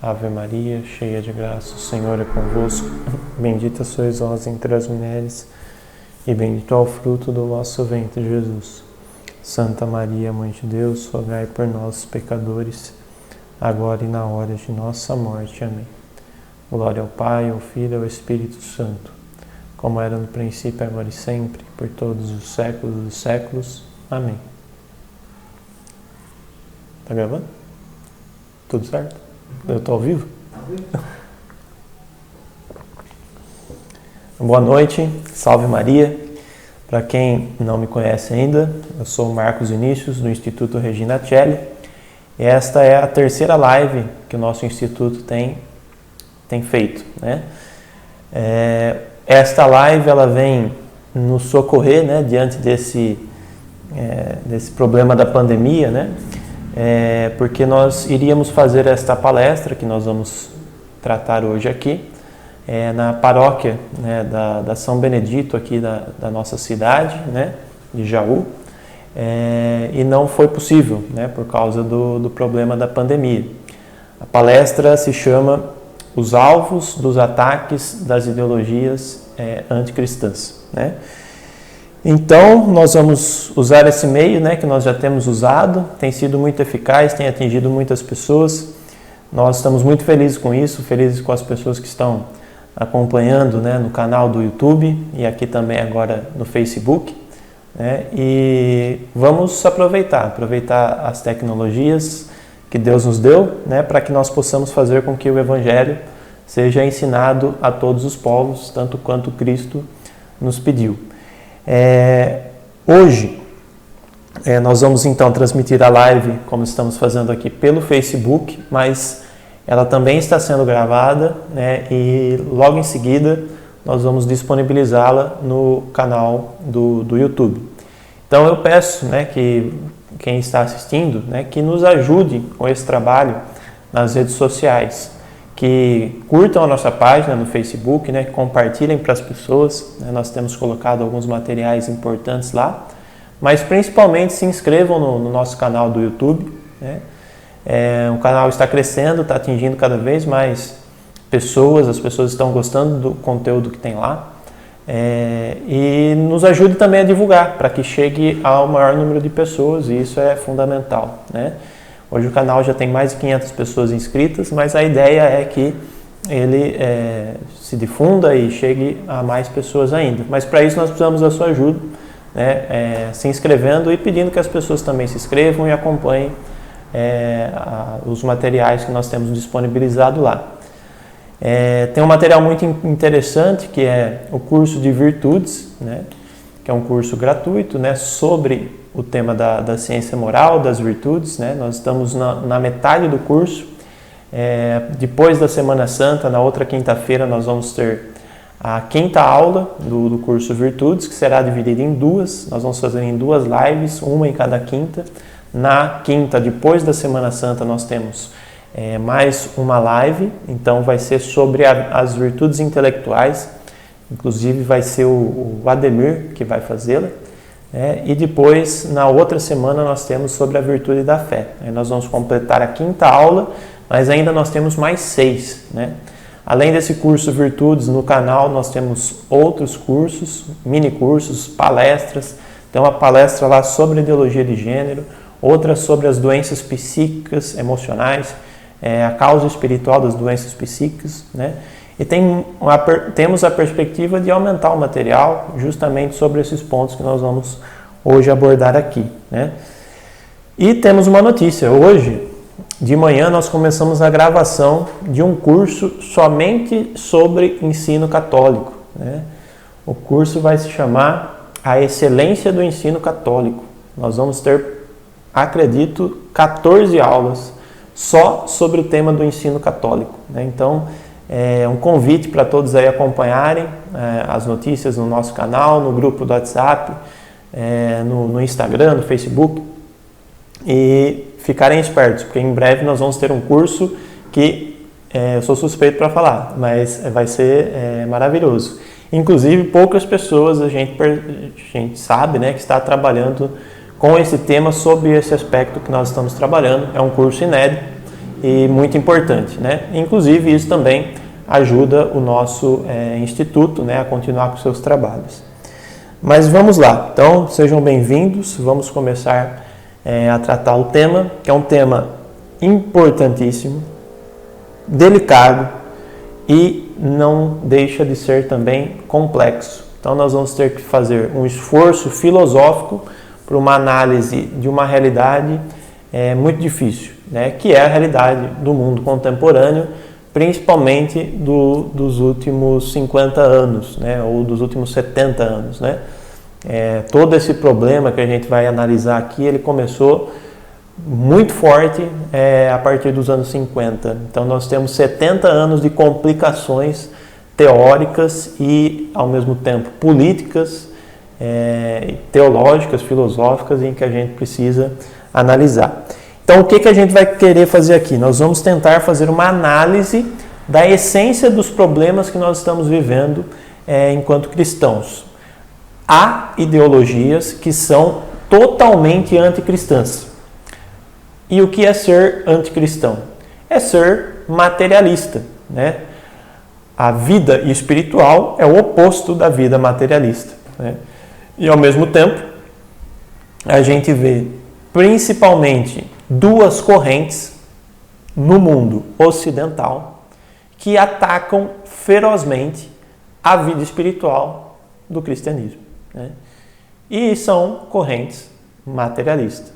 Ave Maria, cheia de graça, o Senhor é convosco. Bendita sois vós entre as mulheres, e bendito é o fruto do vosso ventre, Jesus. Santa Maria, Mãe de Deus, rogai por nós, pecadores, agora e na hora de nossa morte. Amém. Glória ao Pai, ao Filho e ao Espírito Santo, como era no princípio, agora e sempre, por todos os séculos dos séculos. Amém. Tá gravando? Tudo certo? Eu estou ao vivo? Boa noite, salve Maria. Para quem não me conhece ainda, eu sou o Marcos Vinícius, do Instituto Regina Coeli. E esta é a terceira live que o nosso Instituto tem feito, né? Esta live ela vem nos socorrer, né, diante desse problema da pandemia, né? Porque nós iríamos fazer esta palestra que nós vamos tratar hoje aqui na paróquia, né, da São Benedito aqui da nossa cidade, né, de Jaú, e não foi possível, né, por causa do problema da pandemia. A palestra se chama Os Alvos dos Ataques das Ideologias Anticristãs, né? Então, nós vamos usar esse meio, né, que nós já temos usado, tem sido muito eficaz, tem atingido muitas pessoas. Nós estamos muito felizes com isso, felizes com as pessoas que estão acompanhando, né, no canal do YouTube e aqui também agora no Facebook, né, e vamos aproveitar as tecnologias que Deus nos deu, né, para que nós possamos fazer com que o Evangelho seja ensinado a todos os povos, tanto quanto Cristo nos pediu. Hoje nós vamos então transmitir a live, como estamos fazendo aqui, pelo Facebook, mas ela também está sendo gravada, né, e logo em seguida nós vamos disponibilizá-la no canal do YouTube. Então eu peço, né, que quem está assistindo, né, que nos ajude com esse trabalho nas redes sociais, que curtam a nossa página no Facebook, né, que compartilhem para as pessoas, né, nós temos colocado alguns materiais importantes lá, mas principalmente se inscrevam no nosso canal do YouTube, né. O canal está crescendo, está atingindo cada vez mais pessoas, as pessoas estão gostando do conteúdo que tem lá, e nos ajude também a divulgar, para que chegue ao maior número de pessoas, e isso é fundamental, né. Hoje o canal já tem mais de 500 pessoas inscritas, mas a ideia é que ele se difunda e chegue a mais pessoas ainda. Mas para isso nós precisamos da sua ajuda, né, se inscrevendo e pedindo que as pessoas também se inscrevam e acompanhem os materiais que nós temos disponibilizado lá. Tem um material muito interessante que é o curso de virtudes, né, que é um curso gratuito, né, sobre o tema da ciência moral, das virtudes, né? Nós estamos na metade do curso. Depois da Semana Santa, na outra quinta-feira, nós vamos ter a quinta aula do curso Virtudes, que será dividida em duas. Nós vamos fazer em duas lives, uma em cada quinta. Na quinta, depois da Semana Santa, nós temos mais uma live, então vai ser sobre as virtudes intelectuais. Inclusive vai ser o Ademir que vai fazê-la. E depois, na outra semana, nós temos sobre a virtude da fé. Aí nós vamos completar a quinta aula, mas ainda nós temos mais 6. Né? Além desse curso Virtudes, no canal nós temos outros cursos, mini cursos, palestras. Tem uma palestra lá sobre ideologia de gênero, outra sobre as doenças psíquicas, emocionais, a causa espiritual das doenças psíquicas, né? E temos a perspectiva de aumentar o material justamente sobre esses pontos que nós vamos hoje abordar aqui, né? E temos uma notícia. Hoje, de manhã, nós começamos a gravação de um curso somente sobre ensino católico, né? O curso vai se chamar A Excelência do Ensino Católico. Nós vamos ter, acredito, 14 aulas só sobre o tema do ensino católico, né? Então, um convite para todos aí acompanharem as notícias no nosso canal, no grupo do WhatsApp, no Instagram, no Facebook, e ficarem espertos, porque em breve nós vamos ter um curso que eu sou suspeito para falar, mas vai ser maravilhoso. Inclusive, poucas pessoas a gente sabe, né, que está trabalhando com esse tema, sobre esse aspecto que nós estamos trabalhando. É um curso inédito e muito importante, né? Inclusive, isso também ajuda o nosso instituto, né, a continuar com seus trabalhos. Mas vamos lá, então sejam bem-vindos, vamos começar a tratar o tema, que é um tema importantíssimo, delicado e não deixa de ser também complexo. Então nós vamos ter que fazer um esforço filosófico para uma análise de uma realidade muito difícil, né? Que é a realidade do mundo contemporâneo, principalmente dos últimos 50 anos, né? Ou dos últimos 70 anos. Né? Todo esse problema que a gente vai analisar aqui, ele começou muito forte a partir dos anos 50. Então nós temos 70 anos de complicações teóricas e, ao mesmo tempo, políticas, teológicas, filosóficas, em que a gente precisa analisar. Então, o que a gente vai querer fazer aqui? Nós vamos tentar fazer uma análise da essência dos problemas que nós estamos vivendo enquanto cristãos. Há ideologias que são totalmente anticristãs. E o que é ser anticristão? É ser materialista, né? A vida espiritual é o oposto da vida materialista, né? E, ao mesmo tempo, a gente vê principalmente duas correntes no mundo ocidental que atacam ferozmente a vida espiritual do cristianismo, né? E são correntes materialistas.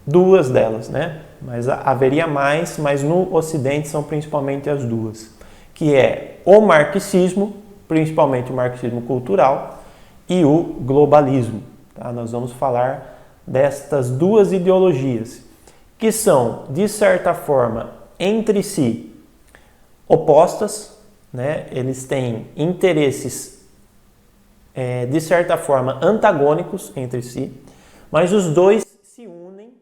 Duas delas, né? Mas haveria mais, mas no Ocidente são principalmente as duas, que é o marxismo, principalmente o marxismo cultural, e o globalismo. Tá? Nós vamos falar destas duas ideologias, que são, de certa forma, entre si opostas, né? Eles têm interesses, de certa forma, antagônicos entre si, mas os dois se unem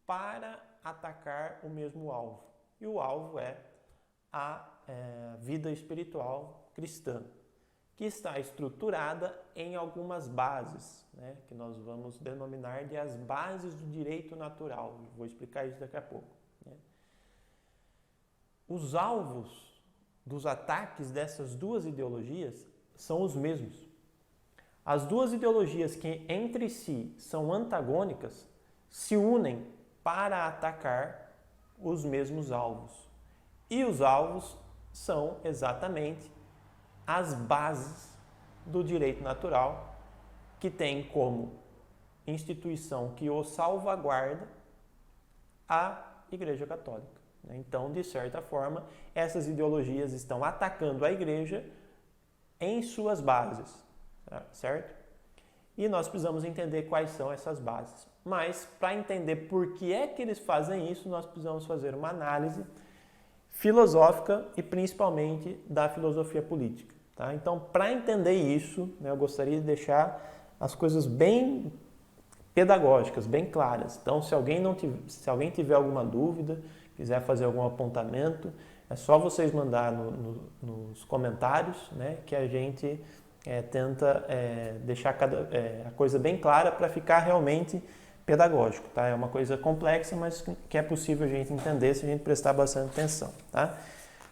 para atacar o mesmo alvo. E o alvo é a vida espiritual cristã, que está estruturada em algumas bases, né, que nós vamos denominar de as bases do direito natural. Vou explicar isso daqui a pouco. Né? Os alvos dos ataques dessas duas ideologias são os mesmos. As duas ideologias que entre si são antagônicas se unem para atacar os mesmos alvos. E os alvos são exatamente as bases do direito natural, que tem como instituição que o salvaguarda a Igreja Católica. Então, de certa forma, essas ideologias estão atacando a Igreja em suas bases, certo? E nós precisamos entender quais são essas bases. Mas, para entender por que é que eles fazem isso, nós precisamos fazer uma análise filosófica e principalmente da filosofia política. Tá? Então, para entender isso, né, eu gostaria de deixar as coisas bem pedagógicas, bem claras. Então, se alguém tiver alguma dúvida, quiser fazer algum apontamento, é só vocês mandar nos comentários, né, que a gente tenta deixar a coisa bem clara para ficar realmente pedagógico. Tá? É uma coisa complexa, mas que é possível a gente entender se a gente prestar bastante atenção. Tá?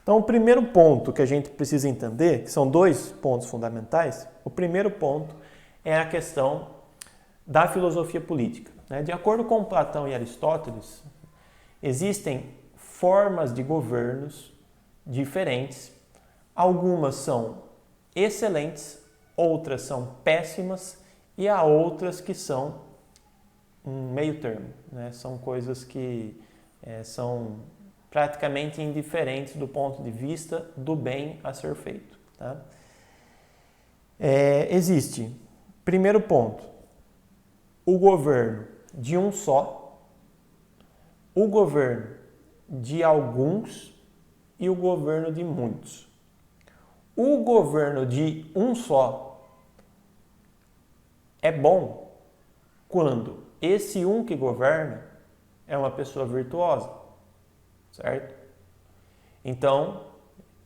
Então, o primeiro ponto que a gente precisa entender, que são dois pontos fundamentais, o primeiro ponto é a questão da filosofia política. Né? De acordo com Platão e Aristóteles, existem formas de governos diferentes. Algumas são excelentes, outras são péssimas e há outras que são um meio termo. Né? São coisas que são praticamente indiferentes do ponto de vista do bem a ser feito. Tá? Existe, primeiro ponto, o governo de um só, o governo de alguns e o governo de muitos. O governo de um só é bom quando esse um que governa é uma pessoa virtuosa, certo? Então,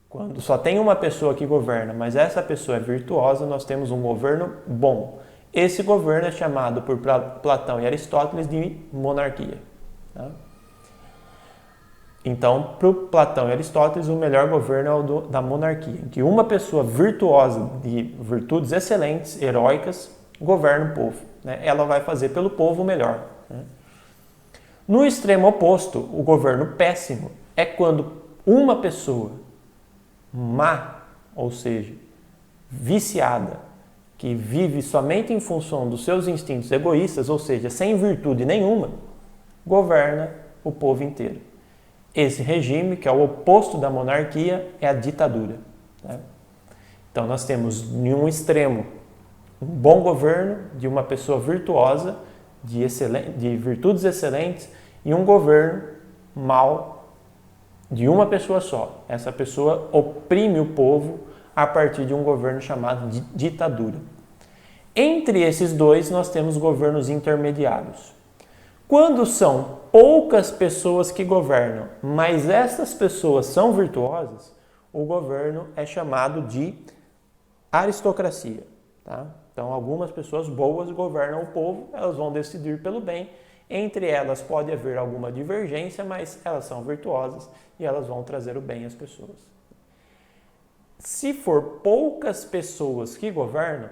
quando só tem uma pessoa que governa, mas essa pessoa é virtuosa, nós temos um governo bom. Esse governo é chamado por Platão e Aristóteles de monarquia. Tá? Então, para o Platão e Aristóteles, o melhor governo é o da monarquia, em que uma pessoa virtuosa, de virtudes excelentes, heróicas, governa o povo. Né? Ela vai fazer pelo povo o melhor. Né? No extremo oposto, o governo péssimo é quando uma pessoa má, ou seja, viciada, que vive somente em função dos seus instintos egoístas, ou seja, sem virtude nenhuma, governa o povo inteiro. Esse regime, que é o oposto da monarquia, é a ditadura. Né? Então, nós temos, em um extremo, um bom governo de uma pessoa virtuosa, de virtudes excelentes, e um governo mau de uma pessoa só. Essa pessoa oprime o povo a partir de um governo chamado de ditadura. Entre esses dois, nós temos governos intermediários. Quando são poucas pessoas que governam, mas essas pessoas são virtuosas, o governo é chamado de aristocracia. Tá? Então, algumas pessoas boas governam o povo, elas vão decidir pelo bem. Entre elas pode haver alguma divergência, mas elas são virtuosas e elas vão trazer o bem às pessoas. Se for poucas pessoas que governam,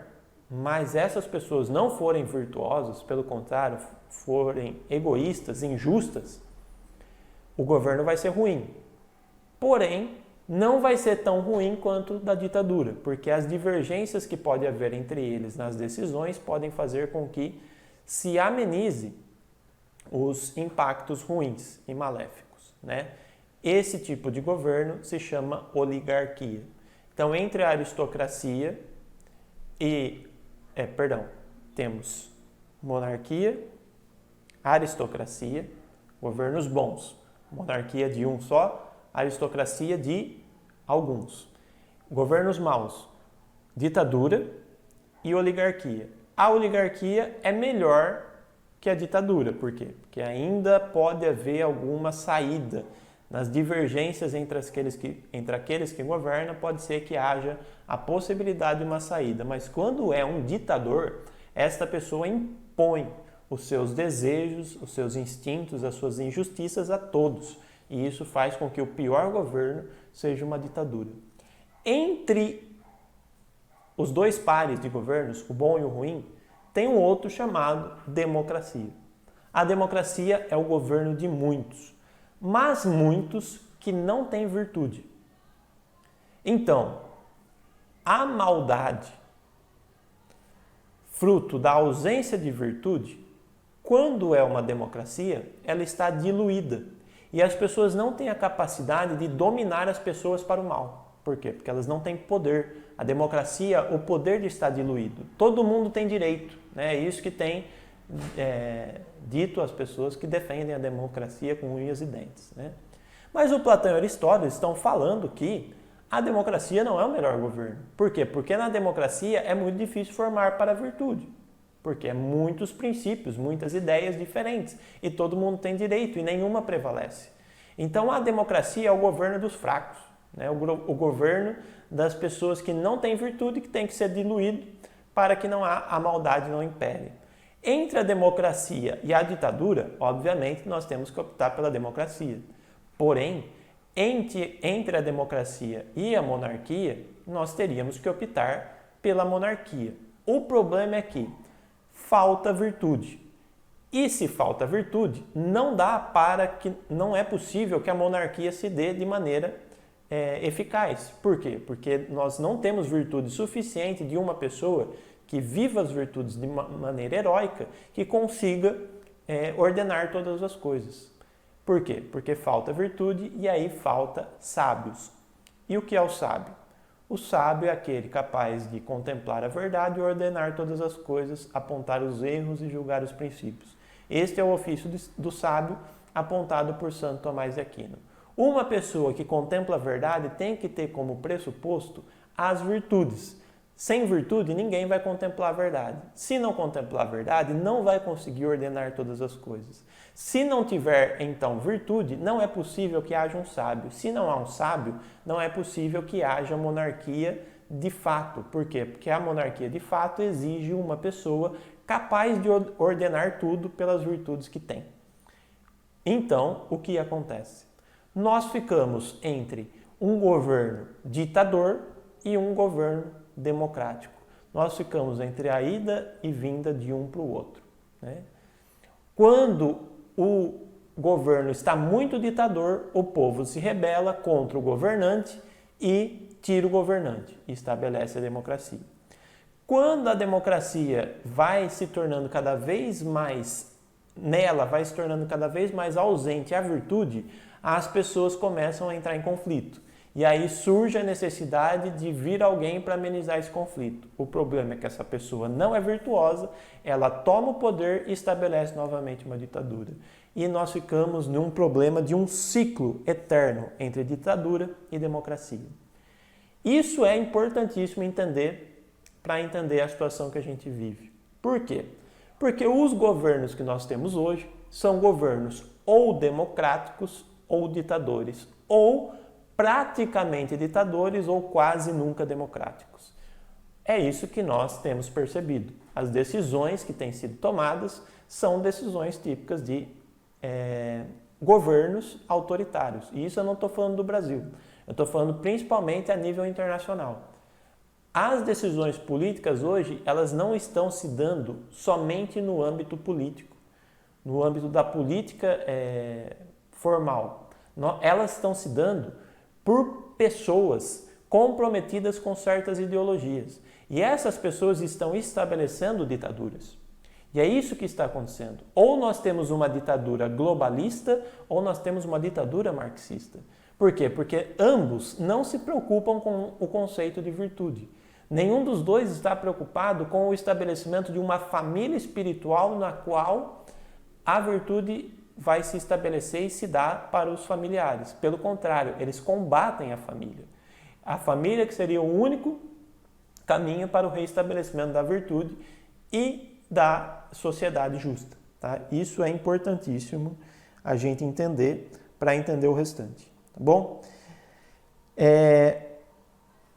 mas essas pessoas não forem virtuosas, pelo contrário, forem egoístas, injustas, o governo vai ser ruim. Porém, não vai ser tão ruim quanto da ditadura, porque as divergências que pode haver entre eles nas decisões podem fazer com que se amenize os impactos ruins e maléficos. Né? Esse tipo de governo se chama oligarquia. Então, entre a aristocracia e temos monarquia, aristocracia, governos bons, monarquia de um só, aristocracia de alguns. Governos maus, ditadura e oligarquia. A oligarquia é melhor que a ditadura, por quê? Porque ainda pode haver alguma saída. Nas divergências entre aqueles que governam, pode ser que haja a possibilidade de uma saída. Mas quando é um ditador, esta pessoa impõe os seus desejos, os seus instintos, as suas injustiças a todos. E isso faz com que o pior governo seja uma ditadura. Entre os dois pares de governos, o bom e o ruim, tem um outro chamado democracia. A democracia é o governo de muitos, mas muitos que não têm virtude. Então, a maldade, fruto da ausência de virtude, quando é uma democracia, ela está diluída. E as pessoas não têm a capacidade de dominar as pessoas para o mal. Por quê? Porque elas não têm poder. A democracia, o poder de estar diluído. Todo mundo tem direito. Né? É isso que tem dito as pessoas que defendem a democracia com unhas e dentes. Né? Mas o Platão e Aristóteles estão falando que a democracia não é o melhor governo. Por quê? Porque na democracia é muito difícil formar para a virtude. Porque é muitos princípios, muitas ideias diferentes. E todo mundo tem direito e nenhuma prevalece. Então a democracia é o governo dos fracos. Né? O governo das pessoas que não têm virtude, que tem que ser diluído para que a maldade não impere. Entre a democracia e a ditadura, obviamente, nós temos que optar pela democracia. Porém, entre a democracia e a monarquia, nós teríamos que optar pela monarquia. O problema é que falta virtude. E se falta virtude, não é possível que a monarquia se dê de maneira eficaz. Por quê? Porque nós não temos virtude suficiente de uma pessoa que viva as virtudes de maneira heróica, que consiga ordenar todas as coisas. Por quê? Porque falta virtude e aí falta sábios. E o que é o sábio? O sábio é aquele capaz de contemplar a verdade e ordenar todas as coisas, apontar os erros e julgar os princípios. Este é o ofício do sábio apontado por Santo Tomás de Aquino. Uma pessoa que contempla a verdade tem que ter como pressuposto as virtudes. Sem virtude, ninguém vai contemplar a verdade. Se não contemplar a verdade, não vai conseguir ordenar todas as coisas. Se não tiver, então, virtude, não é possível que haja um sábio. Se não há um sábio, não é possível que haja monarquia de fato. Por quê? Porque a monarquia de fato exige uma pessoa capaz de ordenar tudo pelas virtudes que tem. Então, o que acontece? nós ficamos entre um governo ditador e um governo democrático. Nós ficamos entre a ida e vinda de um para o outro, né? Quando o governo está muito ditador, o povo se rebela contra o governante e tira o governante e estabelece a democracia. Quando a democracia vai se tornando cada vez mais vai se tornando cada vez mais ausente a virtude, as pessoas começam a entrar em conflito. E aí surge a necessidade de vir alguém para amenizar esse conflito. O problema é que essa pessoa não é virtuosa, ela toma o poder e estabelece novamente uma ditadura. E nós ficamos num problema de um ciclo eterno entre ditadura e democracia. Isso é importantíssimo entender para entender a situação que a gente vive. Por quê? Porque os governos que nós temos hoje são governos ou democráticos ou ditadores, ou praticamente ditadores ou quase nunca democráticos. É isso que nós temos percebido. As decisões que têm sido tomadas são decisões típicas de governos autoritários. E isso eu não estou falando do Brasil. Eu estou falando principalmente a nível internacional. As decisões políticas hoje, elas não estão se dando somente no âmbito político, no âmbito da política formal. Elas estão se dando por pessoas comprometidas com certas ideologias. E essas pessoas estão estabelecendo ditaduras. E é isso que está acontecendo. Ou nós temos uma ditadura globalista, ou nós temos uma ditadura marxista. Por quê? Porque ambos não se preocupam com o conceito de virtude. Nenhum dos dois está preocupado com o estabelecimento de uma família espiritual na qual a virtude vai se estabelecer e se dar para os familiares. Pelo contrário, eles combatem a família. A família que seria o único caminho para o reestabelecimento da virtude e da sociedade justa. Tá? Isso é importantíssimo a gente entender para entender o restante. Tá bom?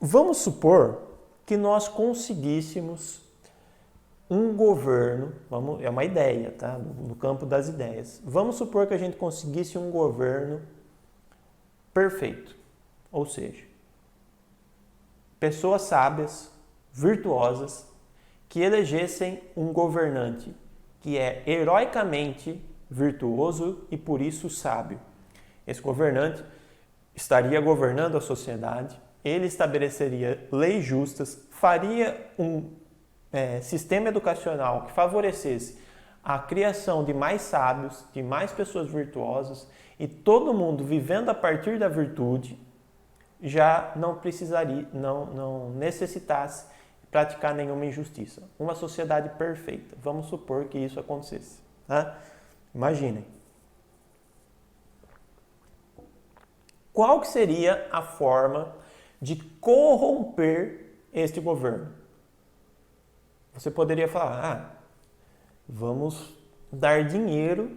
Vamos supor que nós conseguíssemos um governo, é uma ideia, tá? No campo das ideias. Vamos supor que a gente conseguisse um governo perfeito, ou seja, pessoas sábias, virtuosas, que elegessem um governante que é heroicamente virtuoso e por isso sábio. Esse governante estaria governando a sociedade, ele estabeleceria leis justas, faria um sistema educacional que favorecesse a criação de mais sábios, de mais pessoas virtuosas, e todo mundo vivendo a partir da virtude já não precisaria, não necessitasse praticar nenhuma injustiça. Uma sociedade perfeita. Vamos supor que isso acontecesse. Tá? Imaginem. Qual que seria a forma de corromper este governo? Você poderia falar, vamos dar dinheiro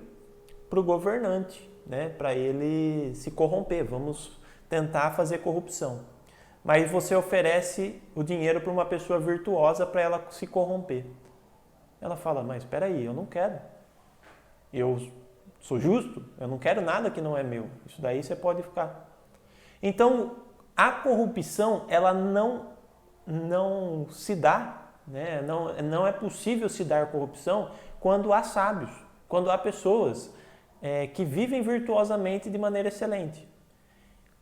para o governante, né, para ele se corromper, vamos tentar fazer corrupção. Mas você oferece o dinheiro para uma pessoa virtuosa para ela se corromper. Ela fala, mas espera aí, eu não quero. Eu sou justo, eu não quero nada que não é meu. Isso daí você pode ficar. Então, a corrupção, ela não se dá, né? Não é possível se dar corrupção quando há sábios, quando há pessoas que vivem virtuosamente de maneira excelente.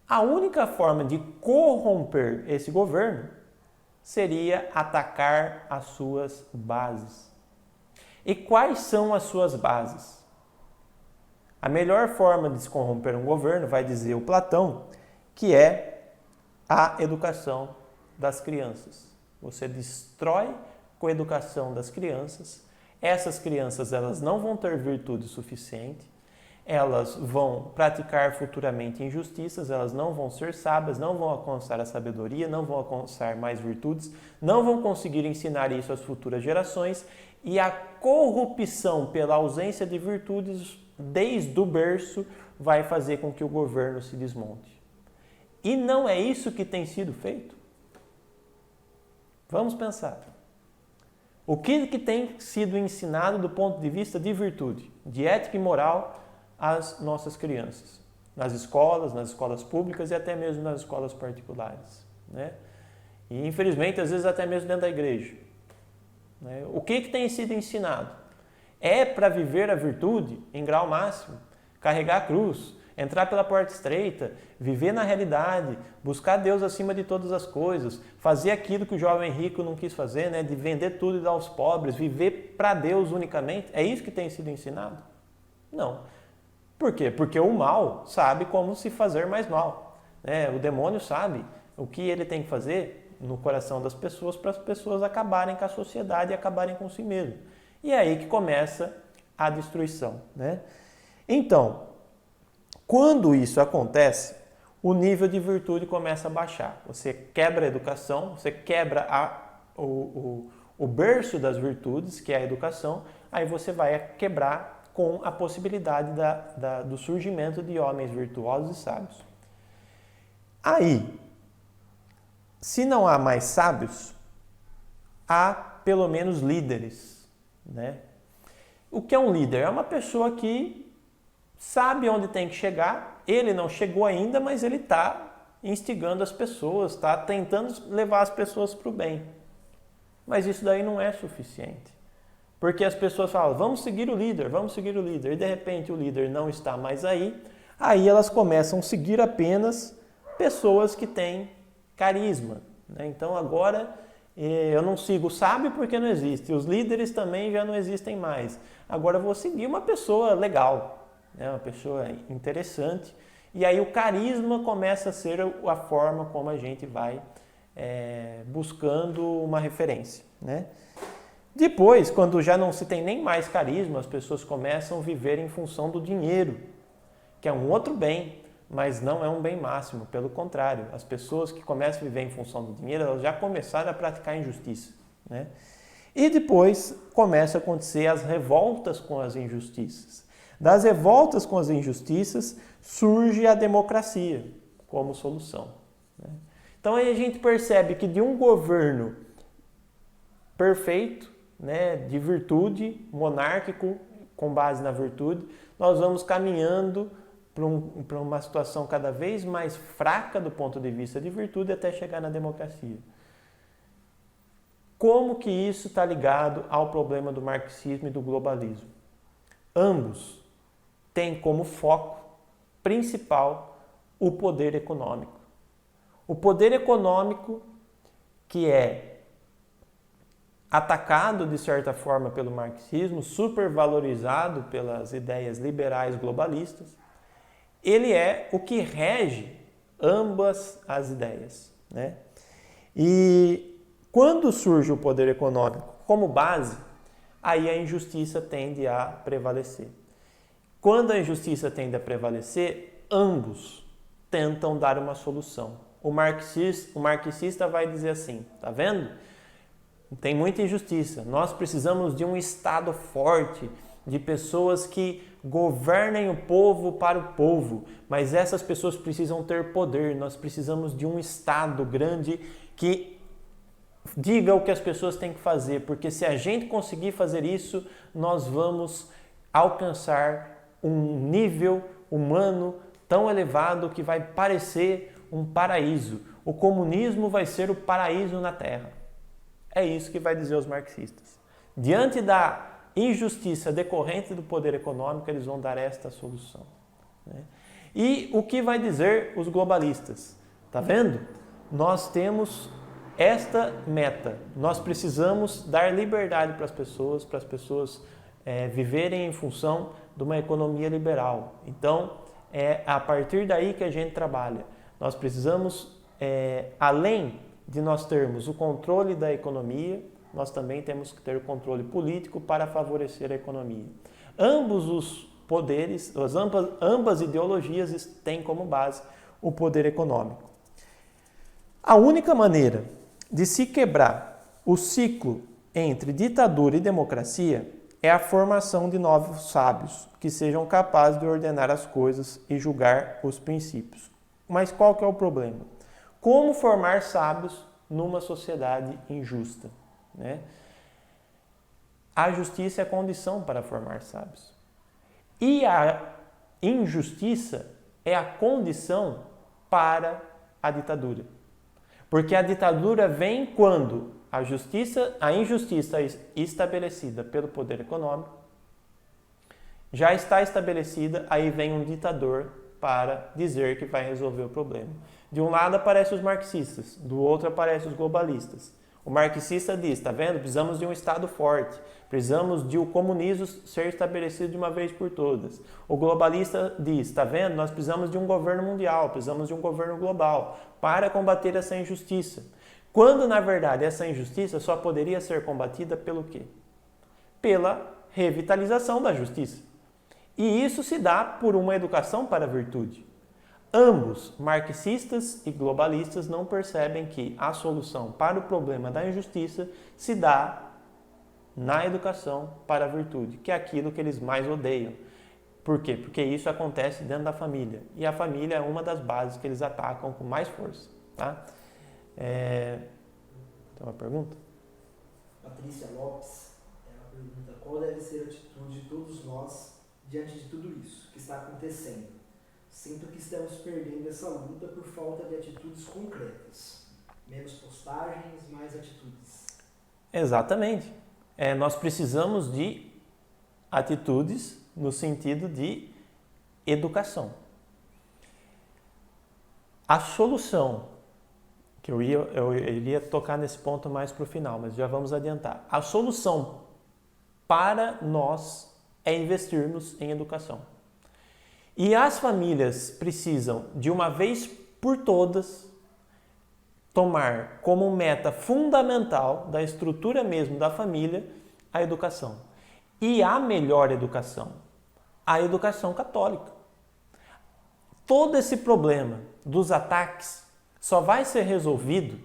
A única forma de corromper esse governo seria atacar as suas bases. E quais são as suas bases? A melhor forma de se corromper um governo, vai dizer o Platão, que é a educação das crianças. Você destrói com a educação das crianças. Essas crianças elas não vão ter virtude suficiente, elas vão praticar futuramente injustiças, elas não vão ser sábias, não vão alcançar a sabedoria, não vão alcançar mais virtudes, não vão conseguir ensinar isso às futuras gerações, e a corrupção pela ausência de virtudes desde o berço vai fazer com que o governo se desmonte. E não é isso que tem sido feito? Vamos pensar. O que tem sido ensinado do ponto de vista de virtude, de ética e moral às nossas crianças? nas escolas públicas e até mesmo nas escolas particulares, né? E infelizmente, às vezes até mesmo dentro da igreja. Né? O que tem sido ensinado? É para viver a virtude em grau máximo, carregar a cruz, entrar pela porta estreita, viver na realidade, buscar Deus acima de todas as coisas, fazer aquilo que o jovem rico não quis fazer, né? De vender tudo e dar aos pobres, viver para Deus unicamente. É isso que tem sido ensinado? Não. Por quê? Porque o mal sabe como se fazer mais mal. Né? O demônio sabe o que ele tem que fazer no coração das pessoas para as pessoas acabarem com a sociedade e acabarem com si mesmo. E é aí que começa a destruição. Né? Então, quando isso acontece, o nível de virtude começa a baixar. Você quebra a educação, você quebra o berço das virtudes, que é a educação, aí você vai quebrar com a possibilidade do surgimento de homens virtuosos e sábios. Aí, se não há mais sábios, há pelo menos líderes. Né? O que é um líder? É uma pessoa que sabe onde tem que chegar, ele não chegou ainda, mas ele está instigando as pessoas, está tentando levar as pessoas para o bem. Mas isso daí não é suficiente. Porque as pessoas falam, vamos seguir o líder, e de repente o líder não está mais aí elas começam a seguir apenas pessoas que têm carisma. Né? Então agora eu não sigo o sábio porque não existe, os líderes também já não existem mais. Agora eu vou seguir uma pessoa legal, né? Uma pessoa interessante, e aí o carisma começa a ser a forma como a gente vai buscando uma referência. Né? Depois, quando já não se tem nem mais carisma, as pessoas começam a viver em função do dinheiro, que é um outro bem, mas não é um bem máximo, pelo contrário. As pessoas que começam a viver em função do dinheiro, elas já começaram a praticar injustiça. Né? E depois começa a acontecer as revoltas com as injustiças. Das revoltas com as injustiças surge a democracia como solução. Né? Então aí a gente percebe que de um governo perfeito, né, de virtude, monárquico, com base na virtude, nós vamos caminhando para uma situação cada vez mais fraca do ponto de vista de virtude até chegar na democracia. Como que isso está ligado ao problema do marxismo e do globalismo? Ambos têm como foco principal o poder econômico. O poder econômico que é atacado de certa forma pelo marxismo, supervalorizado pelas ideias liberais globalistas, ele é o que rege ambas as ideias. Né? E quando surge o poder econômico como base, aí a injustiça tende a prevalecer. Quando a injustiça tende a prevalecer, ambos tentam dar uma solução. O marxista vai dizer assim, tá vendo? Tem muita injustiça. Nós precisamos de um Estado forte, de pessoas que governem o povo para o povo. Mas essas pessoas precisam ter poder. Nós precisamos de um Estado grande que diga o que as pessoas têm que fazer. Porque se a gente conseguir fazer isso, nós vamos alcançar um nível humano tão elevado que vai parecer um paraíso. O comunismo vai ser o paraíso na Terra. É isso que vai dizer os marxistas. Diante da injustiça decorrente do poder econômico, eles vão dar esta solução. Né? E o que vai dizer os globalistas? Tá vendo? Nós temos esta meta. Nós precisamos dar liberdade para as pessoas viverem em função de uma economia liberal. Então, é a partir daí que a gente trabalha. Nós precisamos, além de nós termos o controle da economia, nós também temos que ter o controle político para favorecer a economia. Ambos os poderes, ambas ideologias têm como base o poder econômico. A única maneira de se quebrar o ciclo entre ditadura e democracia é a formação de novos sábios que sejam capazes de ordenar as coisas e julgar os princípios. Mas qual que é o problema? Como formar sábios numa sociedade injusta? Né? A justiça é a condição para formar sábios. E a injustiça é a condição para a ditadura. Porque a ditadura vem quando a injustiça estabelecida pelo poder econômico já está estabelecida, aí vem um ditador para dizer que vai resolver o problema. De um lado aparecem os marxistas, do outro aparecem os globalistas. O marxista diz, tá vendo? Precisamos de um Estado forte, precisamos de o comunismo ser estabelecido de uma vez por todas. O globalista diz, tá vendo? Nós precisamos de um governo mundial, precisamos de um governo global para combater essa injustiça. Quando, na verdade, essa injustiça só poderia ser combatida pelo quê? Pela revitalização da justiça. E isso se dá por uma educação para a virtude. Ambos, marxistas e globalistas, não percebem que a solução para o problema da injustiça se dá na educação para a virtude, que é aquilo que eles mais odeiam. Por quê? Porque isso acontece dentro da família. E a família é uma das bases que eles atacam com mais força. Tá? Tem uma pergunta? Patrícia Lopes, ela pergunta qual deve ser a atitude de todos nós diante de tudo isso que está acontecendo. Sinto que estamos perdendo essa luta por falta de atitudes concretas. Menos postagens, mais atitudes. Exatamente. Nós precisamos de atitudes no sentido de educação. A solução, que eu iria tocar nesse ponto mais para o final, mas já vamos adiantar. A solução para nós é investirmos em educação. E as famílias precisam, de uma vez por todas, tomar como meta fundamental da estrutura mesmo da família a educação. E a melhor educação, a educação católica. Todo esse problema dos ataques só vai ser resolvido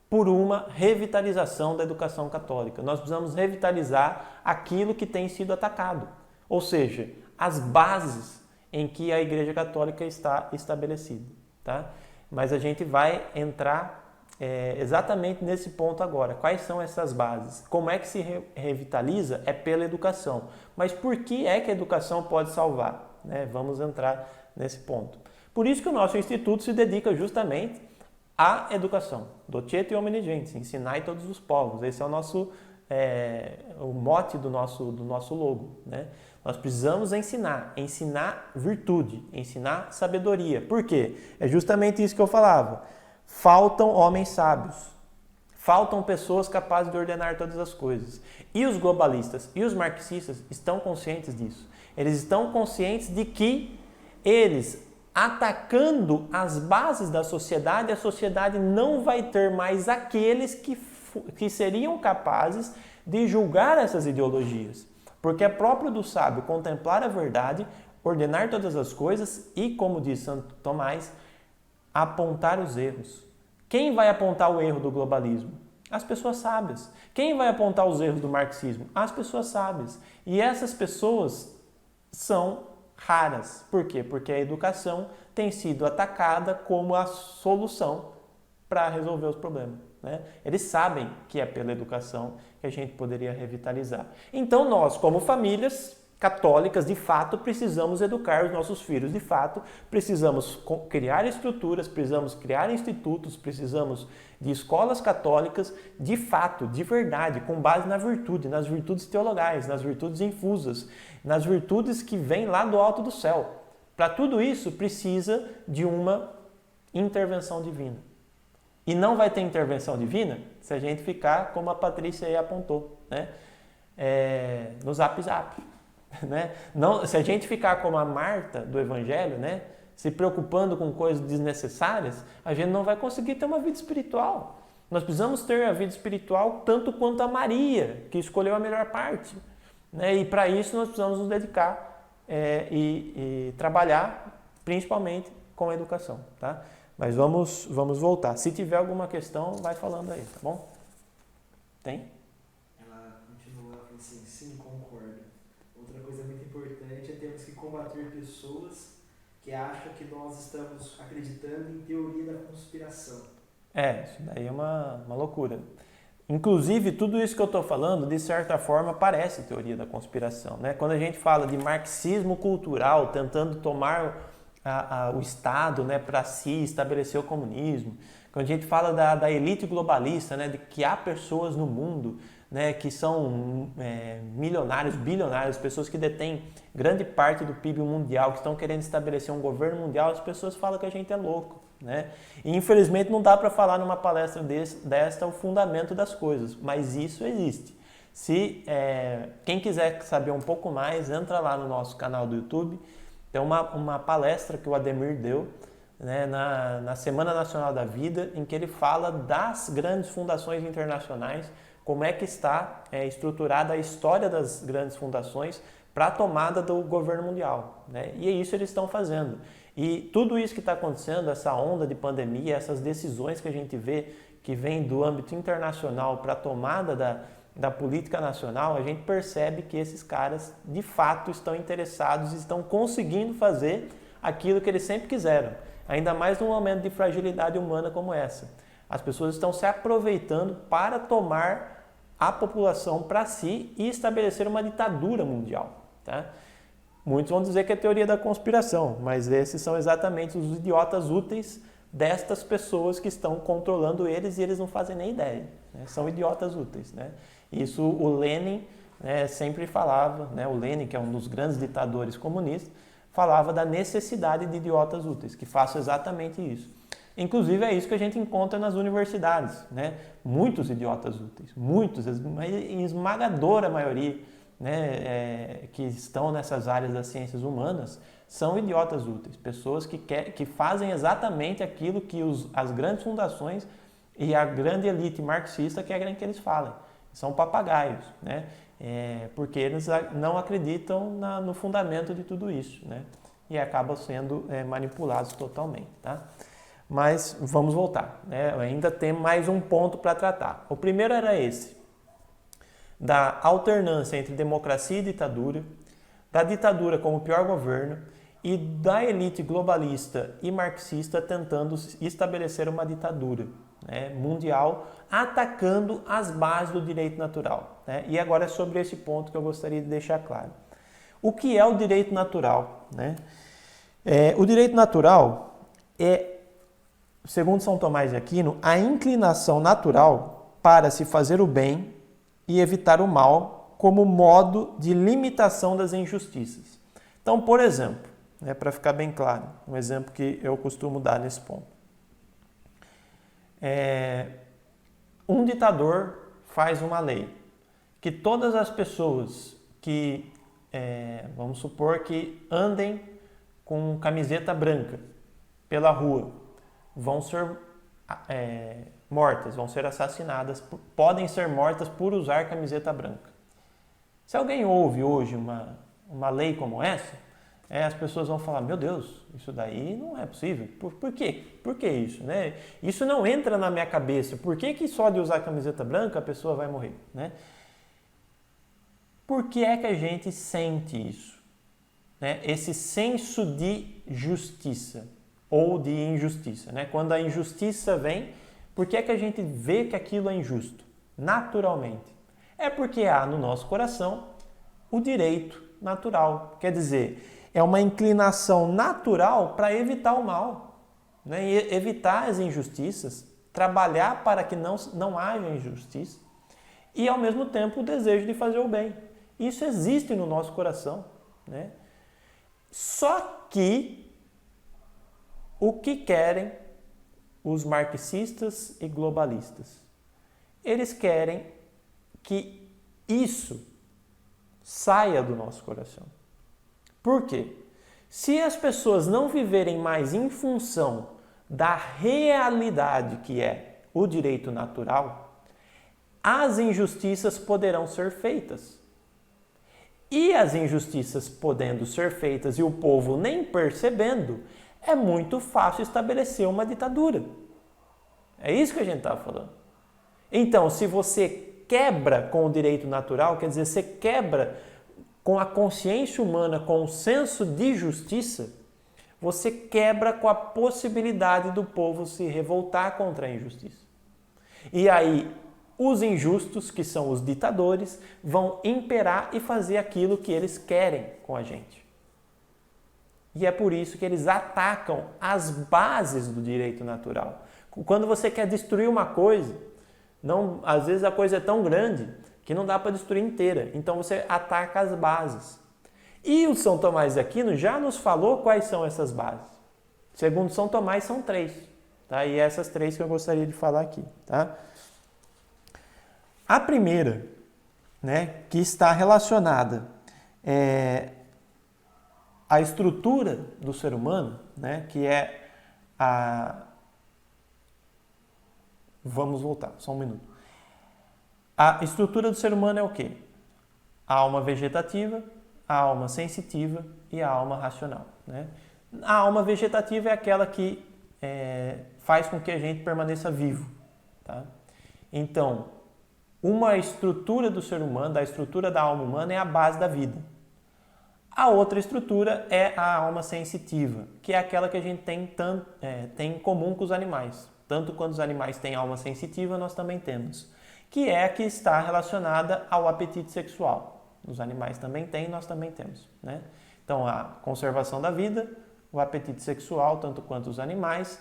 por uma revitalização da educação católica. Nós precisamos revitalizar aquilo que tem sido atacado, ou seja, as bases em que a Igreja Católica está estabelecida. Tá? Mas a gente vai entrar exatamente nesse ponto agora. Quais são essas bases? Como é que se revitaliza? É pela educação. Mas por que é que a educação pode salvar? Vamos entrar nesse ponto. Por isso que o nosso Instituto se dedica justamente à educação. Docete Homini Gentes, ensinai todos os povos. Esse é o mote do nosso logo. Nós precisamos ensinar virtude, ensinar sabedoria. Por quê? É justamente isso que eu falava. Faltam homens sábios, faltam pessoas capazes de ordenar todas as coisas. E os globalistas e os marxistas estão conscientes disso. Eles estão conscientes de que eles, atacando as bases da sociedade, a sociedade não vai ter mais aqueles que seriam capazes de julgar essas ideologias. Porque é próprio do sábio contemplar a verdade, ordenar todas as coisas e, como diz Santo Tomás, apontar os erros. Quem vai apontar o erro do globalismo? As pessoas sábias. Quem vai apontar os erros do marxismo? As pessoas sábias. E essas pessoas são raras. Por quê? Porque a educação tem sido atacada como a solução para resolver os problemas. Eles sabem que é pela educação que a gente poderia revitalizar. Então nós, como famílias católicas, de fato, precisamos educar os nossos filhos. De fato, precisamos criar estruturas, precisamos criar institutos, precisamos de escolas católicas, de fato, de verdade, com base na virtude, nas virtudes teologais, nas virtudes infusas, nas virtudes que vêm lá do alto do céu. Para tudo isso, precisa de uma intervenção divina. E não vai ter intervenção divina se a gente ficar como a Patrícia aí apontou, no Zap Zap. Não, se a gente ficar como a Marta do Evangelho, se preocupando com coisas desnecessárias, a gente não vai conseguir ter uma vida espiritual. Nós precisamos ter a vida espiritual tanto quanto a Maria, que escolheu a melhor parte. E para isso nós precisamos nos dedicar e trabalhar principalmente com a educação. Tá? Mas vamos voltar. Se tiver alguma questão, vai falando aí, tá bom? Tem? Ela continua assim, sim, concordo. Outra coisa muito importante é termos que combater pessoas que acham que nós estamos acreditando em teoria da conspiração. Isso daí é uma loucura. Inclusive, tudo isso que eu estou falando, de certa forma, parece teoria da conspiração. Quando a gente fala de marxismo cultural, tentando tomar o Estado, né, para si, estabelecer o comunismo. Quando a gente fala da elite globalista, né, de que há pessoas no mundo, né, que são milionários, bilionários, pessoas que detêm grande parte do PIB mundial, que estão querendo estabelecer um governo mundial, as pessoas falam que a gente é louco. Né? E infelizmente não dá para falar numa palestra desta o fundamento das coisas, mas isso existe. Se quem quiser saber um pouco mais, entra lá no nosso canal do YouTube. Tem uma palestra que o Ademir deu, né, na Semana Nacional da Vida, em que ele fala das grandes fundações internacionais, como é que está estruturada a história das grandes fundações para a tomada do governo mundial. Né? E é isso que eles estão fazendo. E tudo isso que está acontecendo, essa onda de pandemia, essas decisões que a gente vê que vem do âmbito internacional para a tomada da política nacional, a gente percebe que esses caras de fato estão interessados e estão conseguindo fazer aquilo que eles sempre quiseram, ainda mais num momento de fragilidade humana como essa. As pessoas estão se aproveitando para tomar a população para si e estabelecer uma ditadura mundial. Tá? Muitos vão dizer que é teoria da conspiração, mas esses são exatamente os idiotas úteis destas pessoas que estão controlando eles e eles não fazem nem ideia. Né? São idiotas úteis. Né? Isso o Lenin sempre falava, né? O Lenin, que é um dos grandes ditadores comunistas, falava da necessidade de idiotas úteis, que façam exatamente isso. Inclusive é isso que a gente encontra nas universidades. Né? Muitos idiotas úteis, muitos, em esmagadora maioria, né, que estão nessas áreas das ciências humanas, são idiotas úteis, pessoas que fazem exatamente aquilo que as grandes fundações e a grande elite marxista querem que eles falem. São papagaios, né? Porque eles não acreditam no fundamento de tudo isso, né? E acabam sendo manipulados totalmente. Tá? Mas vamos voltar, né? Ainda tem mais um ponto para tratar. O primeiro era esse, da alternância entre democracia e ditadura, da ditadura como pior governo e da elite globalista e marxista tentando estabelecer uma ditadura, né, mundial, atacando as bases do direito natural. Né? E agora é sobre esse ponto que eu gostaria de deixar claro. O que é o direito natural? Né? O direito natural é, segundo São Tomás de Aquino, a inclinação natural para se fazer o bem e evitar o mal como modo de limitação das injustiças. Então, por exemplo, para ficar bem claro, um exemplo que eu costumo dar nesse ponto. Um ditador faz uma lei que todas as pessoas que, vamos supor que andem com camiseta branca pela rua, vão ser mortas, vão ser assassinadas, podem ser mortas por usar camiseta branca. Se alguém ouve hoje uma lei como essa, as pessoas vão falar, meu Deus, isso daí não é possível. Por quê? Por que isso? Né? Isso não entra na minha cabeça. Por que só de usar camiseta branca a pessoa vai morrer? Né? Por que é que a gente sente isso? Né? Esse senso de justiça ou de injustiça. Né? Quando a injustiça vem, por que é que a gente vê que aquilo é injusto? Naturalmente. É porque há no nosso coração o direito natural. Quer dizer, é uma inclinação natural para evitar o mal, né? E evitar as injustiças, trabalhar para que não haja injustiça e, ao mesmo tempo, o desejo de fazer o bem. Isso existe no nosso coração. Né? Só que o que querem os marxistas e globalistas? Eles querem que isso saia do nosso coração. Por quê? Se as pessoas não viverem mais em função da realidade que é o direito natural, as injustiças poderão ser feitas. E as injustiças podendo ser feitas e o povo nem percebendo, é muito fácil estabelecer uma ditadura. É isso que a gente está falando. Então, se você quebra com o direito natural, quer dizer, você quebra com a consciência humana, com o senso de justiça, você quebra com a possibilidade do povo se revoltar contra a injustiça. E aí, os injustos, que são os ditadores, vão imperar e fazer aquilo que eles querem com a gente. E é por isso que eles atacam as bases do direito natural. Quando você quer destruir uma coisa, às vezes a coisa é tão grande que não dá para destruir inteira. Então você ataca as bases. E o São Tomás de Aquino já nos falou quais são essas bases. Segundo São Tomás, são 3. Tá? E essas 3 que eu gostaria de falar aqui. Tá? A primeira, né, que está relacionada à estrutura do ser humano, né, que é a... Vamos voltar, só um minuto. A estrutura do ser humano é o quê? A alma vegetativa, a alma sensitiva e a alma racional. Né? A alma vegetativa é aquela que faz com que a gente permaneça vivo. Tá? Então, uma estrutura do ser humano, da estrutura da alma humana, é a base da vida. A outra estrutura é a alma sensitiva, que é aquela que a gente tem em comum com os animais. Tanto quando os animais têm alma sensitiva, nós também temos. Que é a que está relacionada ao apetite sexual. Os animais também têm, nós também temos. Né? Então, a conservação da vida, o apetite sexual, tanto quanto os animais.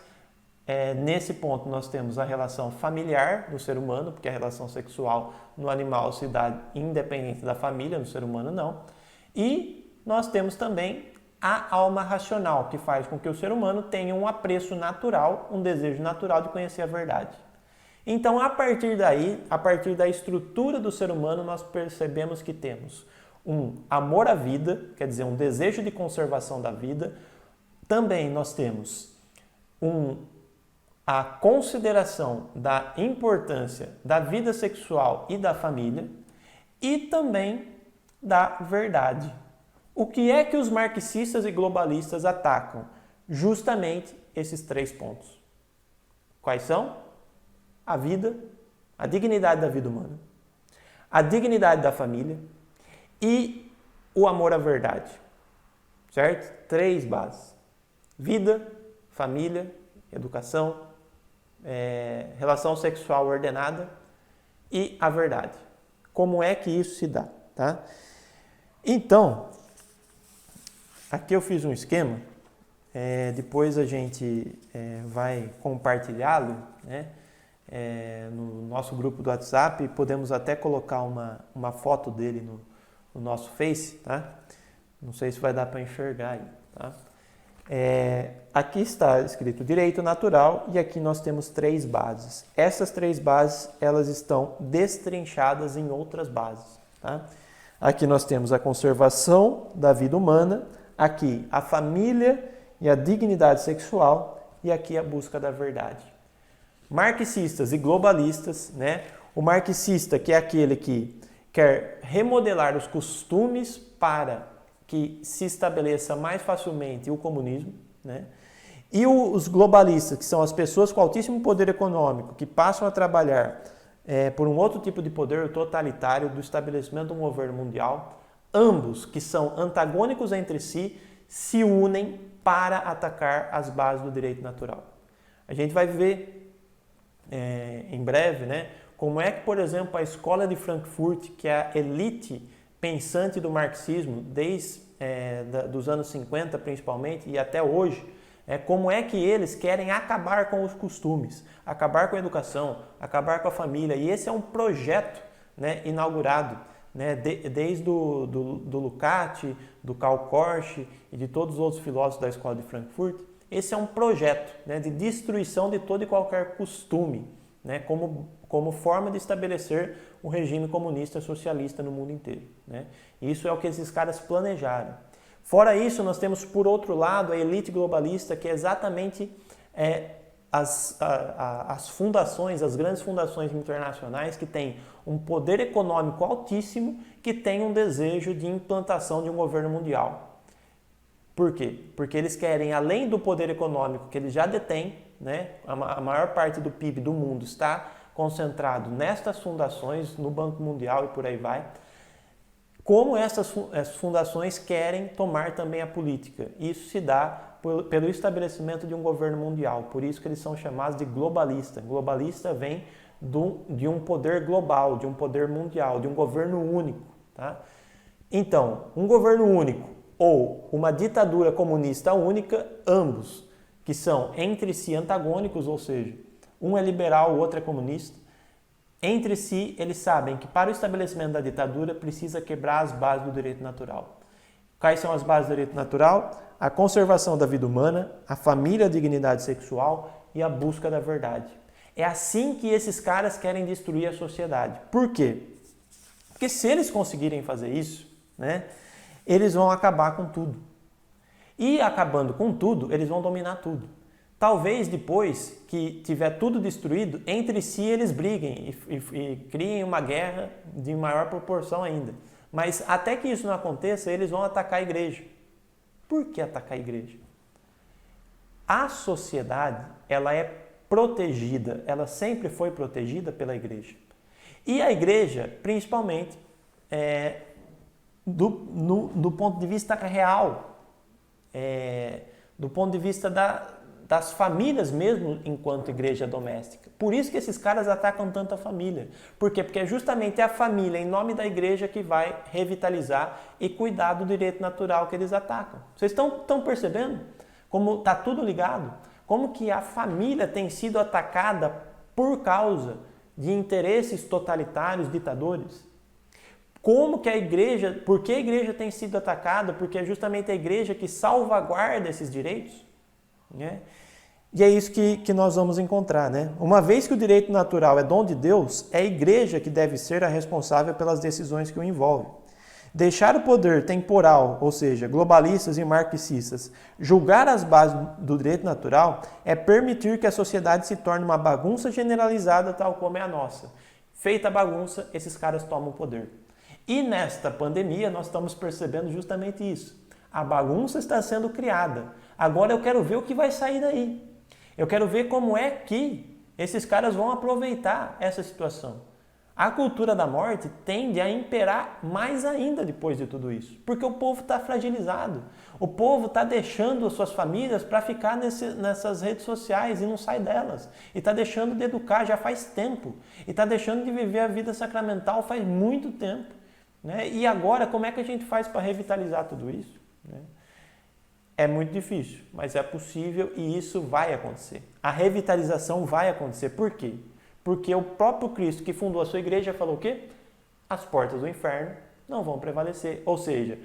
Nesse ponto, nós temos a relação familiar do ser humano, porque a relação sexual no animal se dá independente da família, no ser humano não. E nós temos também a alma racional, que faz com que o ser humano tenha um apreço natural, um desejo natural de conhecer a verdade. Então, a partir daí, a partir da estrutura do ser humano, nós percebemos que temos um amor à vida, quer dizer, um desejo de conservação da vida. Também nós temos a consideração da importância da vida sexual e da família e também da verdade. O que é que os marxistas e globalistas atacam? Justamente esses 3 pontos. Quais são? A vida, a dignidade da vida humana, a dignidade da família e o amor à verdade. Certo? 3 bases. Vida, família, educação, relação sexual ordenada e a verdade. Como é que isso se dá? Tá? Então, aqui eu fiz um esquema, depois a gente vai compartilhá-lo, né, no nosso grupo do WhatsApp. Podemos até colocar uma foto dele no nosso Face, tá? Não sei se vai dar para enxergar aí, tá? Aqui está escrito direito natural e aqui nós temos 3 bases. Essas 3 bases, elas estão destrinchadas em outras bases, tá? Aqui nós temos a conservação da vida humana, aqui a família e a dignidade sexual e aqui a busca da verdade. Marxistas e globalistas, né? O marxista, que é aquele que quer remodelar os costumes para que se estabeleça mais facilmente o comunismo, né? E os globalistas, que são as pessoas com altíssimo poder econômico, que passam a trabalhar por um outro tipo de poder totalitário do estabelecimento de um governo mundial, ambos, que são antagônicos entre si, se unem para atacar as bases do direito natural. A gente vai ver em breve, né, como é que, por exemplo, a escola de Frankfurt, que é a elite pensante do marxismo, desde dos anos 50 principalmente e até hoje, como é que eles querem acabar com os costumes, acabar com a educação, acabar com a família. E esse é um projeto, né, inaugurado, né, desde do Lukács, do Karl Korsch e de todos os outros filósofos da escola de Frankfurt. Esse é um projeto, né, de destruição de todo e qualquer costume, né, como forma de estabelecer um regime comunista socialista no mundo inteiro. Né? Isso é o que esses caras planejaram. Fora isso, nós temos, por outro lado, a elite globalista, que é exatamente as fundações, as grandes fundações internacionais, que têm um poder econômico altíssimo, que têm um desejo de implantação de um governo mundial. Por quê? Porque eles querem, além do poder econômico que eles já detêm, né, a maior parte do PIB do mundo está concentrado nestas fundações, no Banco Mundial e por aí vai, como essas fundações querem tomar também a política. Isso se dá pelo estabelecimento de um governo mundial, por isso que eles são chamados de globalista. Globalista vem de um poder global, de um poder mundial, de um governo único. Tá? Então, um governo único ou uma ditadura comunista única, ambos, que são entre si antagônicos, ou seja, um é liberal, o outro é comunista. Entre si, eles sabem que para o estabelecimento da ditadura precisa quebrar as bases do direito natural. Quais são as bases do direito natural? A conservação da vida humana, a família, a dignidade sexual e a busca da verdade. É assim que esses caras querem destruir a sociedade. Por quê? Porque se eles conseguirem fazer isso, né, eles vão acabar com tudo. E acabando com tudo, eles vão dominar tudo. Talvez depois que tiver tudo destruído, entre si eles briguem e criem uma guerra de maior proporção ainda. Mas até que isso não aconteça, eles vão atacar a igreja. Por que atacar a igreja? A sociedade, ela é protegida, ela sempre foi protegida pela igreja. E a igreja, principalmente, do ponto de vista real, do ponto de vista das famílias mesmo enquanto igreja doméstica. Por isso que esses caras atacam tanto a família. Por quê? Porque é justamente a família, em nome da igreja, que vai revitalizar e cuidar do direito natural que eles atacam. Vocês estão percebendo como está tudo ligado? Como que a família tem sido atacada por causa de interesses totalitários, ditadores? Como que a igreja, por que a igreja tem sido atacada? Porque é justamente a igreja que salvaguarda esses direitos, né? E é isso que nós vamos encontrar, né? Uma vez que o direito natural é dom de Deus, é a igreja que deve ser a responsável pelas decisões que o envolvem. Deixar o poder temporal, ou seja, globalistas e marxistas, julgar as bases do direito natural é permitir que a sociedade se torne uma bagunça generalizada tal como é a nossa. Feita a bagunça, esses caras tomam o poder. E nesta pandemia nós estamos percebendo justamente isso. A bagunça está sendo criada. Agora eu quero ver o que vai sair daí. Eu quero ver como é que esses caras vão aproveitar essa situação. A cultura da morte tende a imperar mais ainda depois de tudo isso. Porque o povo está fragilizado. O povo está deixando as suas famílias para ficar nessas redes sociais e não sai delas. E está deixando de educar já faz tempo. E está deixando de viver a vida sacramental faz muito tempo. Né? E agora, como é que a gente faz para revitalizar tudo isso? Né? É muito difícil, mas é possível e isso vai acontecer. A revitalização vai acontecer. Por quê? Porque o próprio Cristo que fundou a sua igreja falou o quê? As portas do inferno não vão prevalecer. Ou seja,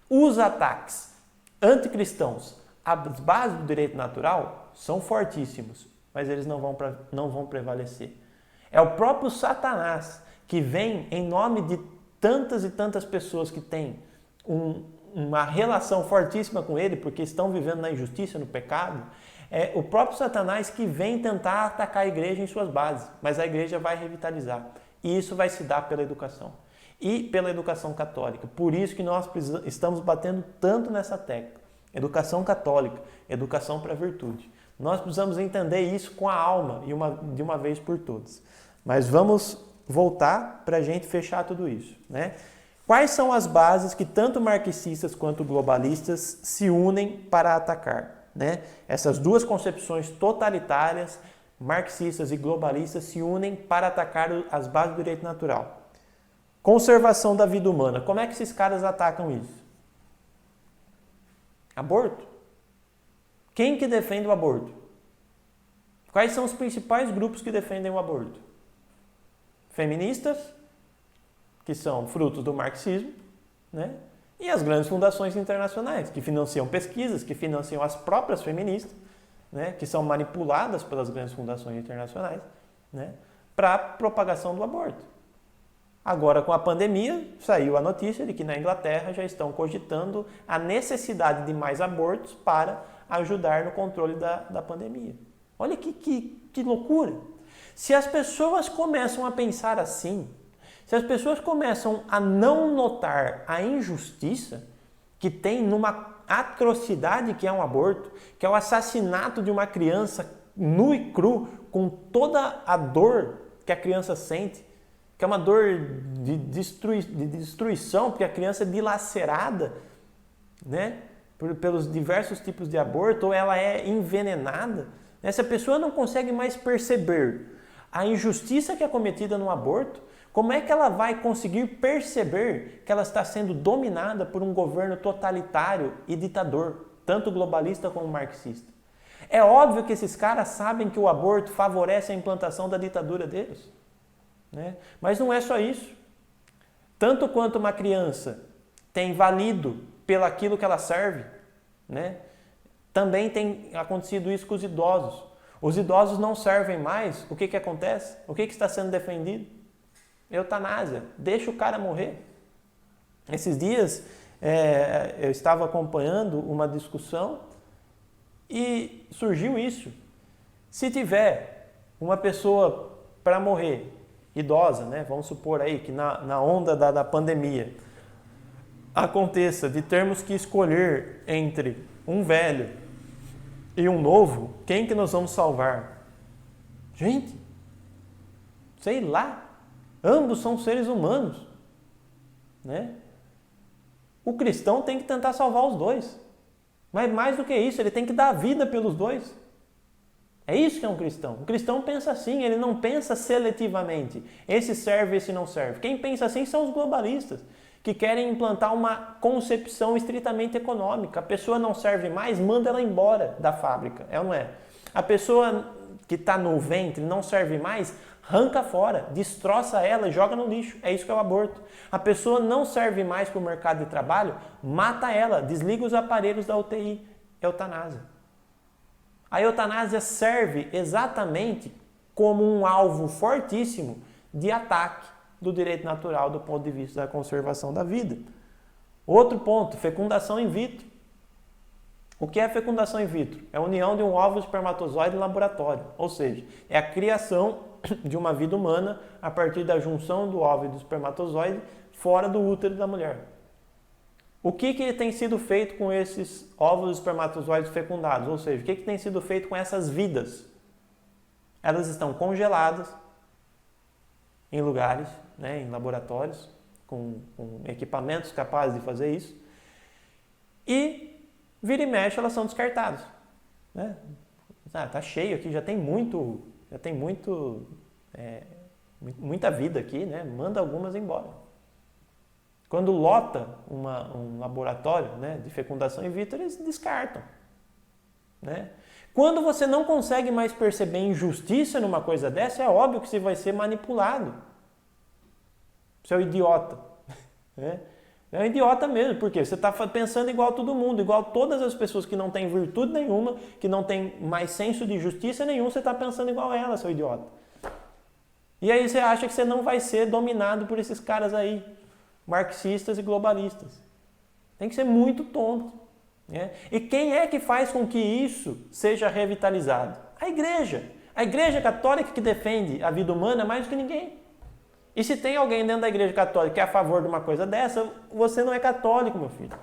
os ataques anticristãos às bases do direito natural são fortíssimos, mas eles não vão prevalecer. É o próprio Satanás que vem em nome de tantas e tantas pessoas que têm uma relação fortíssima com ele, porque estão vivendo na injustiça, no pecado. É o próprio Satanás que vem tentar atacar a igreja em suas bases, mas a igreja vai revitalizar. E isso vai se dar pela educação. E pela educação católica. Por isso que nós estamos batendo tanto nessa tecla. Educação católica, educação para a virtude. Nós precisamos entender isso com a alma e de uma vez por todas. Mas vamos voltar para a gente fechar tudo isso, né? Quais são as bases que tanto marxistas quanto globalistas se unem para atacar? Né? Essas duas concepções totalitárias, marxistas e globalistas, se unem para atacar as bases do direito natural. Conservação da vida humana. Como é que esses caras atacam isso? Aborto. Quem que defende o aborto? Quais são os principais grupos que defendem o aborto? Feministas, que são frutos do marxismo, né? E as grandes fundações internacionais, que financiam pesquisas, que financiam as próprias feministas, né? Que são manipuladas pelas grandes fundações internacionais, né? Para a propagação do aborto. Agora, com a pandemia, saiu a notícia de que na Inglaterra já estão cogitando a necessidade de mais abortos para ajudar no controle da pandemia. Olha que loucura! Se as pessoas começam a pensar assim, se as pessoas começam a não notar a injustiça que tem numa atrocidade que é um aborto, que é o assassinato de uma criança nu e cru, com toda a dor que a criança sente, que é uma dor de destruição, porque a criança é dilacerada, né, pelos diversos tipos de aborto, ou ela é envenenada. Essa pessoa não consegue mais perceber a injustiça que é cometida no aborto, Como é que ela vai conseguir perceber que ela está sendo dominada por um governo totalitário e ditador, tanto globalista como marxista? É óbvio que esses caras sabem que o aborto favorece a implantação da ditadura deles, né? Mas não é só isso. Tanto quanto uma criança tem valido pelaquilo que ela serve, né? Também tem acontecido isso com os idosos. Os idosos não servem mais, o que acontece? O que está sendo defendido? Eutanásia, deixa o cara morrer. Esses dias eu estava acompanhando uma discussão e surgiu isso. Se tiver uma pessoa para morrer, idosa, né? Vamos supor aí que na onda da pandemia aconteça de termos que escolher entre um velho e um novo, quem que nós vamos salvar? Gente, sei lá, ambos são seres humanos, né? O cristão tem que tentar salvar os dois, mas mais do que isso, ele tem que dar vida pelos dois. É isso que é um cristão. O cristão pensa assim, ele não pensa seletivamente. Esse serve, esse não serve. Quem pensa assim são os globalistas, que querem implantar uma concepção estritamente econômica. A pessoa não serve mais, manda ela embora da fábrica, é ou não é? A pessoa que está no ventre não serve mais, arranca fora, destroça ela e joga no lixo. É isso que é o aborto. A pessoa não serve mais para o mercado de trabalho, mata ela, desliga os aparelhos da UTI. Eutanásia. A eutanásia serve exatamente como um alvo fortíssimo de ataque do direito natural do ponto de vista da conservação da vida. Outro ponto, fecundação in vitro. O que é fecundação in vitro? É a união de um óvulo espermatozoide em laboratório, ou seja, é a criação de uma vida humana a partir da junção do óvulo e do espermatozoide fora do útero da mulher. O que tem sido feito com esses óvulos e espermatozoides fecundados? Ou seja, o que tem sido feito com essas vidas? Elas estão congeladas em lugares, né, em laboratórios, com equipamentos capazes de fazer isso. E, vira e mexe, elas são descartadas. Né? Tá cheio aqui, já tem muita vida aqui, né? Manda algumas embora. Quando lota um laboratório, né, de fecundação in vitro, eles descartam. Né? Quando você não consegue mais perceber injustiça numa coisa dessa, é óbvio que você vai ser manipulado. Você é um idiota. Né? É um idiota mesmo, porque você está pensando igual todo mundo, igual todas as pessoas que não têm virtude nenhuma, que não têm mais senso de justiça nenhum, você está pensando igual a ela, seu idiota. E aí você acha que você não vai ser dominado por esses caras aí, marxistas e globalistas. Tem que ser muito tonto. Né? E quem é que faz com que isso seja revitalizado? A igreja. A igreja católica que defende a vida humana mais do que ninguém. E se tem alguém dentro da igreja católica que é a favor de uma coisa dessa, você não é católico, meu filho.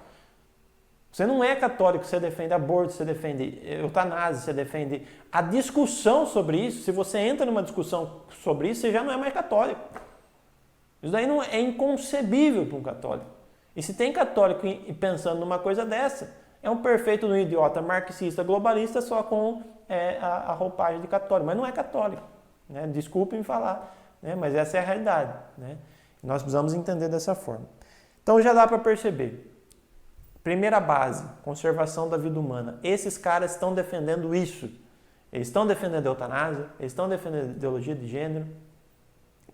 Você não é católico, você defende aborto, você defende eutanásia, você defende a discussão sobre isso. Se você entra numa discussão sobre isso, você já não é mais católico. Isso daí não é inconcebível para um católico. E se tem católico pensando numa coisa dessa, é um perfeito um idiota marxista globalista só com a roupagem de católico. Mas não é católico. Né? Desculpem me falar, né? Mas essa é a realidade. Né? Nós precisamos entender dessa forma. Então já dá para perceber. Primeira base, conservação da vida humana. Esses caras estão defendendo isso. Eles estão defendendo a eutanásia, eles estão defendendo a ideologia de gênero,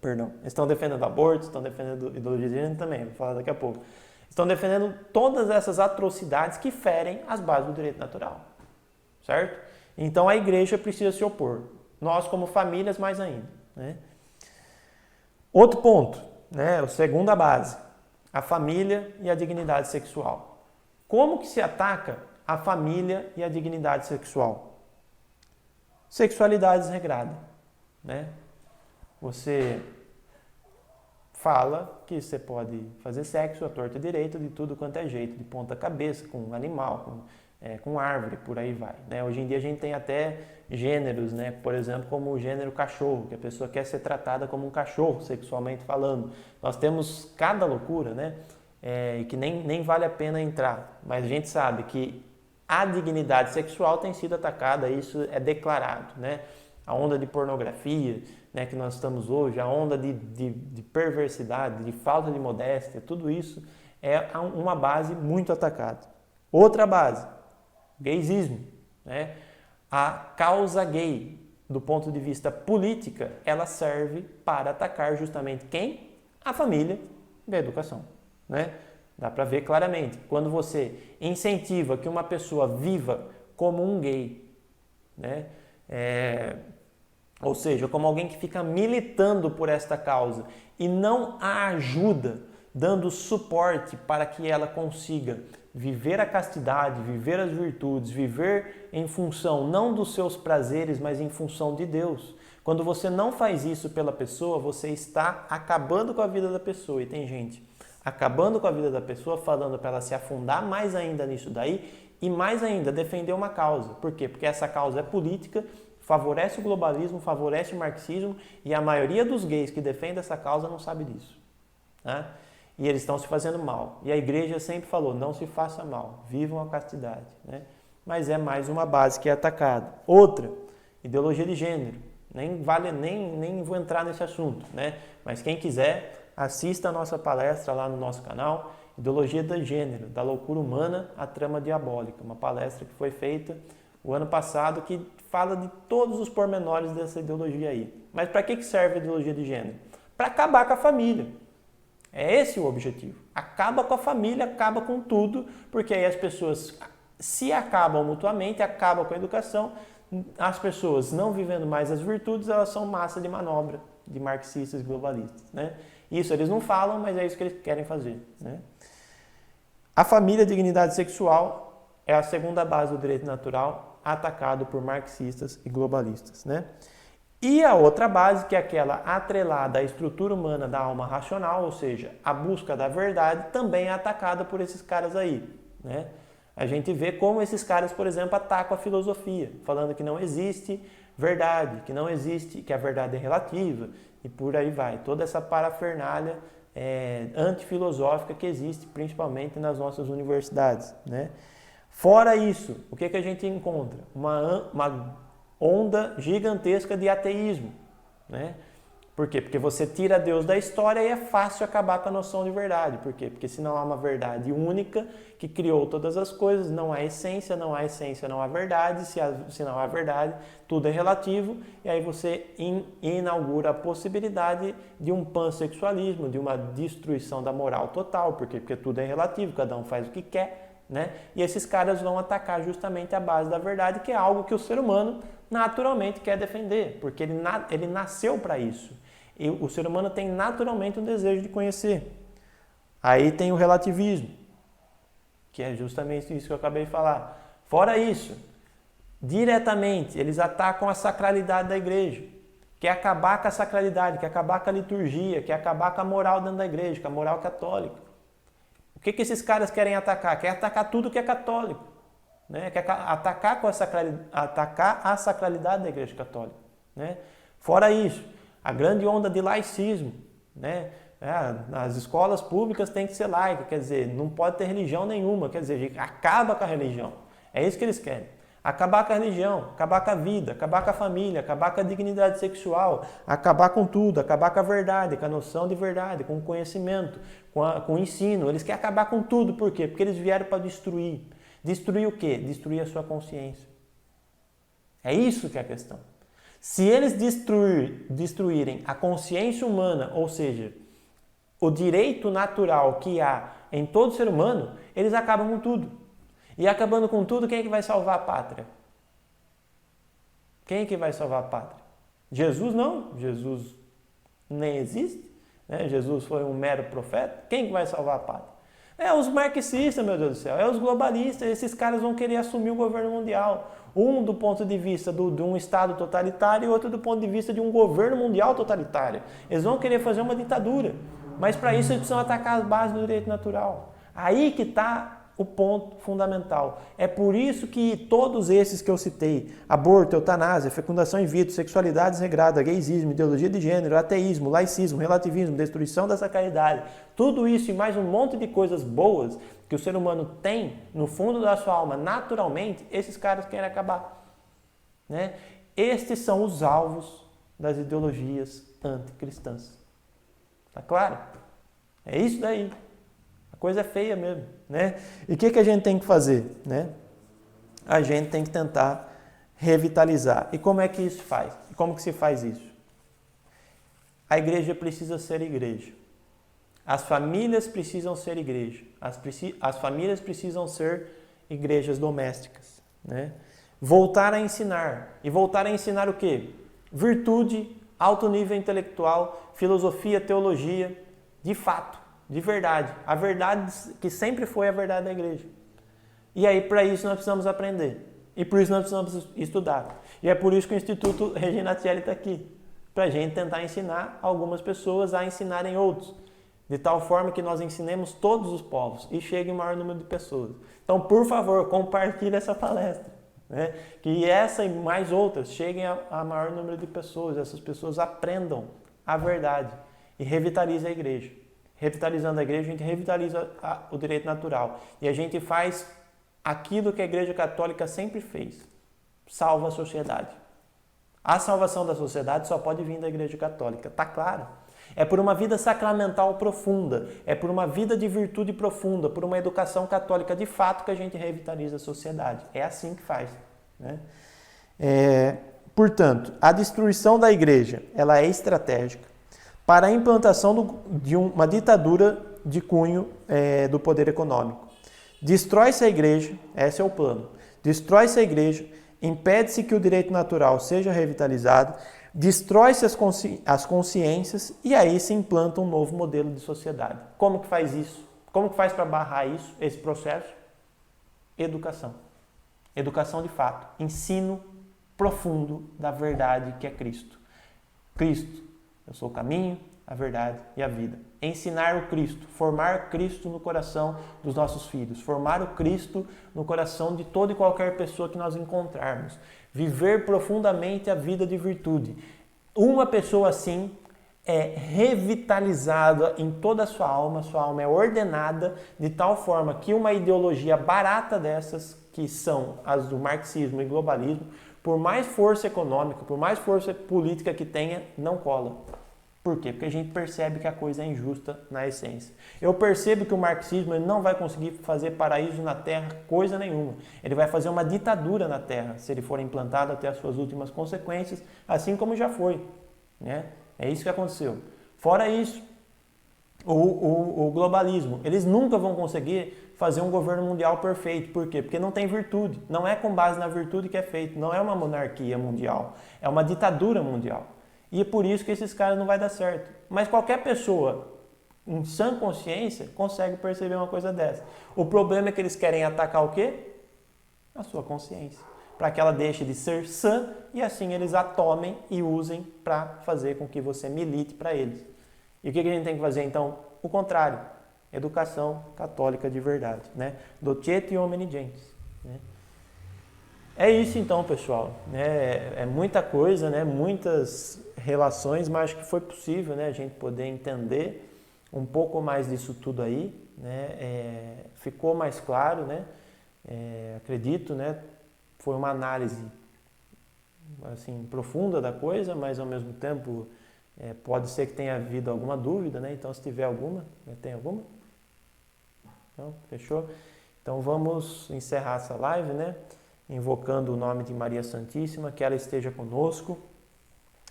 eles estão defendendo aborto, estão defendendo ideologia de gênero também, vou falar daqui a pouco. Estão defendendo todas essas atrocidades que ferem as bases do direito natural, certo? Então a igreja precisa se opor, nós como famílias mais ainda. Né? Outro ponto, né, a segunda base, a família e a dignidade sexual. Como que se ataca a família e a dignidade sexual? Sexualidade desregrada, né? Você fala que você pode fazer sexo à torta direita, de tudo quanto é jeito, de ponta cabeça, com animal, com árvore, por aí vai. Né? Hoje em dia a gente tem até gêneros, né? Por exemplo, como o gênero cachorro, que a pessoa quer ser tratada como um cachorro, sexualmente falando. Nós temos cada loucura, né? Que nem vale a pena entrar, mas a gente sabe que a dignidade sexual tem sido atacada, isso é declarado, né? a onda de pornografia, né, que nós estamos hoje, a onda de perversidade, de falta de modéstia, tudo isso é uma base muito atacada. Outra base, gaysismo, né? A causa gay, do ponto de vista política, ela serve para atacar justamente quem? A família e a educação, né? Dá para ver claramente. Quando você incentiva que uma pessoa viva como um gay, né? Ou seja, como alguém que fica militando por esta causa e não a ajuda, dando suporte para que ela consiga viver a castidade, viver as virtudes, viver em função não dos seus prazeres, mas em função de Deus. Quando você não faz isso pela pessoa, você está acabando com a vida da pessoa. E tem gente acabando com a vida da pessoa, falando para ela se afundar mais ainda nisso daí e mais ainda defender uma causa. Por quê? Porque essa causa é política, favorece o globalismo, favorece o marxismo e a maioria dos gays que defendem essa causa não sabe disso, né? E eles estão se fazendo mal. E a igreja sempre falou, não se faça mal, vivam a castidade, né? Mas é mais uma base que é atacada. Outra, ideologia de gênero. Nem vou entrar nesse assunto, né? Mas quem quiser, assista a nossa palestra lá no nosso canal, Ideologia de Gênero, da loucura humana à trama diabólica. Uma palestra que foi feita o ano passado que fala de todos os pormenores dessa ideologia aí. Mas para que serve a ideologia de gênero? Para acabar com a família. É esse o objetivo. Acaba com a família, acaba com tudo, porque aí as pessoas se acabam mutuamente, acabam com a educação, as pessoas não vivendo mais as virtudes, elas são massa de manobra de marxistas e globalistas, né? Isso eles não falam, mas é isso que eles querem fazer, né? A família, a dignidade sexual, é a segunda base do direito natural, atacado por marxistas e globalistas, né? E a outra base, que é aquela atrelada à estrutura humana da alma racional, ou seja, a busca da verdade, também é atacada por esses caras aí, né? A gente vê como esses caras, por exemplo, atacam a filosofia, falando que não existe verdade, que não existe, que a verdade é relativa, e por aí vai. Toda essa parafernália antifilosófica que existe, principalmente nas nossas universidades, né? Fora isso, o que a gente encontra? Uma onda gigantesca de ateísmo, né? Por quê? Porque você tira Deus da história e é fácil acabar com a noção de verdade. Por quê? Porque se não há uma verdade única que criou todas as coisas, não há essência, não há essência, não há verdade. Se não há verdade, tudo é relativo. E aí você inaugura a possibilidade de um pansexualismo, de uma destruição da moral total. Por quê? Porque tudo é relativo, cada um faz o que quer, né? E esses caras vão atacar justamente a base da verdade, que é algo que o ser humano naturalmente quer defender, porque ele nasceu para isso. E o ser humano tem naturalmente um desejo de conhecer. Aí tem o relativismo, que é justamente isso que eu acabei de falar. Fora isso, diretamente, eles atacam a sacralidade da igreja, quer acabar com a sacralidade, quer acabar com a liturgia, quer acabar com a moral dentro da igreja, com a moral católica. O que esses caras querem atacar? Quer atacar tudo que é católico, né? Quer atacar a sacralidade da igreja católica, né? Fora isso, a grande onda de laicismo, né? As escolas públicas têm que ser laicas, quer dizer, não pode ter religião nenhuma, quer dizer, acaba com a religião. É isso que eles querem. Acabar com a religião, acabar com a vida, acabar com a família, acabar com a dignidade sexual, acabar com tudo, acabar com a verdade, com a noção de verdade, com o conhecimento, com o ensino. Eles querem acabar com tudo, por quê? Porque eles vieram para destruir. Destruir o quê? Destruir a sua consciência. É isso que é a questão. Se eles destruírem a consciência humana, ou seja, o direito natural que há em todo ser humano, eles acabam com tudo. E acabando com tudo, quem é que vai salvar a pátria? Quem é que vai salvar a pátria? Jesus não. Jesus nem existe, né? Jesus foi um mero profeta. Quem que vai salvar a pátria? É os marxistas, meu Deus do céu. É os globalistas. Esses caras vão querer assumir o governo mundial. Um do ponto de vista de um Estado totalitário e outro do ponto de vista de um governo mundial totalitário. Eles vão querer fazer uma ditadura. Mas para isso eles precisam atacar as bases do direito natural. Aí que está o ponto fundamental. É por isso que todos esses que eu citei, aborto, eutanásia, fecundação in vitro, sexualidade desregrada, gaysismo, ideologia de gênero, ateísmo, laicismo, relativismo, destruição da sacralidade, tudo isso e mais um monte de coisas boas que o ser humano tem no fundo da sua alma naturalmente, esses caras querem acabar, né? Estes são os alvos das ideologias anticristãs. Tá claro? É isso daí. A coisa é feia mesmo, né? E o que a gente tem que fazer, né? A gente tem que tentar revitalizar. E como é que isso faz? Como que se faz isso? A igreja precisa ser igreja. As famílias precisam ser igreja. As famílias precisam ser igrejas domésticas, né? Voltar a ensinar. E voltar a ensinar o quê? Virtude, alto nível intelectual, filosofia, teologia, de fato, de verdade. A verdade que sempre foi a verdade da igreja. E aí, para isso, nós precisamos aprender. E por isso nós precisamos estudar. E é por isso que o Instituto Regina Coeli está aqui. Para a gente tentar ensinar algumas pessoas a ensinarem outros. De tal forma que nós ensinemos todos os povos e chegue o maior número de pessoas. Então, por favor, compartilhe essa palestra. Né? Que essa e mais outras cheguem a maior número de pessoas. Essas pessoas aprendam a verdade e revitalizem a igreja. Revitalizando a igreja, a gente revitaliza o direito natural. E a gente faz aquilo que a Igreja Católica sempre fez. Salva a sociedade. A salvação da sociedade só pode vir da Igreja Católica. Tá claro? É por uma vida sacramental profunda, é por uma vida de virtude profunda, por uma educação católica de fato que a gente revitaliza a sociedade. É assim que faz. Né? Portanto, a destruição da igreja ela é estratégica para a implantação de uma ditadura de cunho do poder econômico. Destrói-se a igreja, esse é o plano, destrói-se a igreja, impede-se que o direito natural seja revitalizado, destrói-se as consciências e aí se implanta um novo modelo de sociedade. Como que faz isso? Como que faz para barrar isso, esse processo? Educação. Educação de fato. Ensino profundo da verdade que é Cristo. Cristo, eu sou o caminho, a verdade e a vida. Ensinar o Cristo, formar Cristo no coração dos nossos filhos, formar o Cristo no coração de toda e qualquer pessoa que nós encontrarmos. Viver profundamente a vida de virtude. Uma pessoa assim é revitalizada em toda a sua alma é ordenada de tal forma que uma ideologia barata dessas, que são as do marxismo e globalismo, por mais força econômica, por mais força política que tenha, não cola. Por quê? Porque a gente percebe que a coisa é injusta na essência. Eu percebo que o marxismo ele não vai conseguir fazer paraíso na terra coisa nenhuma. Ele vai fazer uma ditadura na terra, se ele for implantado até as suas últimas consequências, assim como já foi. Né? É isso que aconteceu. Fora isso, o globalismo, eles nunca vão conseguir fazer um governo mundial perfeito. Por quê? Porque não tem virtude. Não é com base na virtude que é feito. Não é uma monarquia mundial. É uma ditadura mundial. E é por isso que esses caras não vai dar certo. Mas qualquer pessoa em sã consciência consegue perceber uma coisa dessa. O problema é que eles querem atacar o quê? A sua consciência. Para que ela deixe de ser sã e assim eles a tomem e usem para fazer com que você milite para eles. E o que a gente tem que fazer então? O contrário. Educação católica de verdade. Né? Docete homini gentes. Né? É isso então, pessoal. É muita coisa, né? Muitas relações, mas acho que foi possível, né? A gente poder entender um pouco mais disso tudo aí. Né? Ficou mais claro, né? Acredito, né? Foi uma análise assim, profunda da coisa, mas ao mesmo tempo pode ser que tenha havido alguma dúvida, né? Então se tiver alguma, tem alguma? Não? Fechou? Então vamos encerrar essa live, né? Invocando o nome de Maria Santíssima, que ela esteja conosco,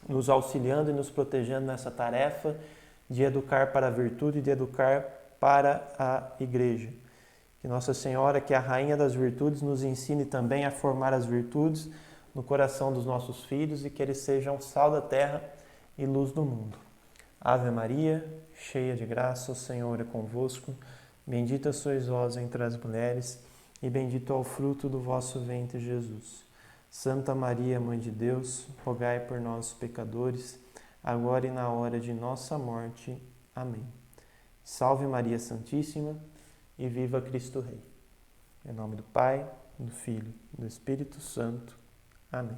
nos auxiliando e nos protegendo nessa tarefa de educar para a virtude e de educar para a igreja. Que Nossa Senhora, que é a Rainha das Virtudes, nos ensine também a formar as virtudes no coração dos nossos filhos e que eles sejam sal da terra e luz do mundo. Ave Maria, cheia de graça, o Senhor é convosco. Bendita sois vós entre as mulheres e bendito é o fruto do vosso ventre, Jesus. Santa Maria, Mãe de Deus, rogai por nós, pecadores, agora e na hora de nossa morte. Amém. Salve Maria Santíssima e viva Cristo Rei. Em nome do Pai, do Filho e do Espírito Santo. Amém.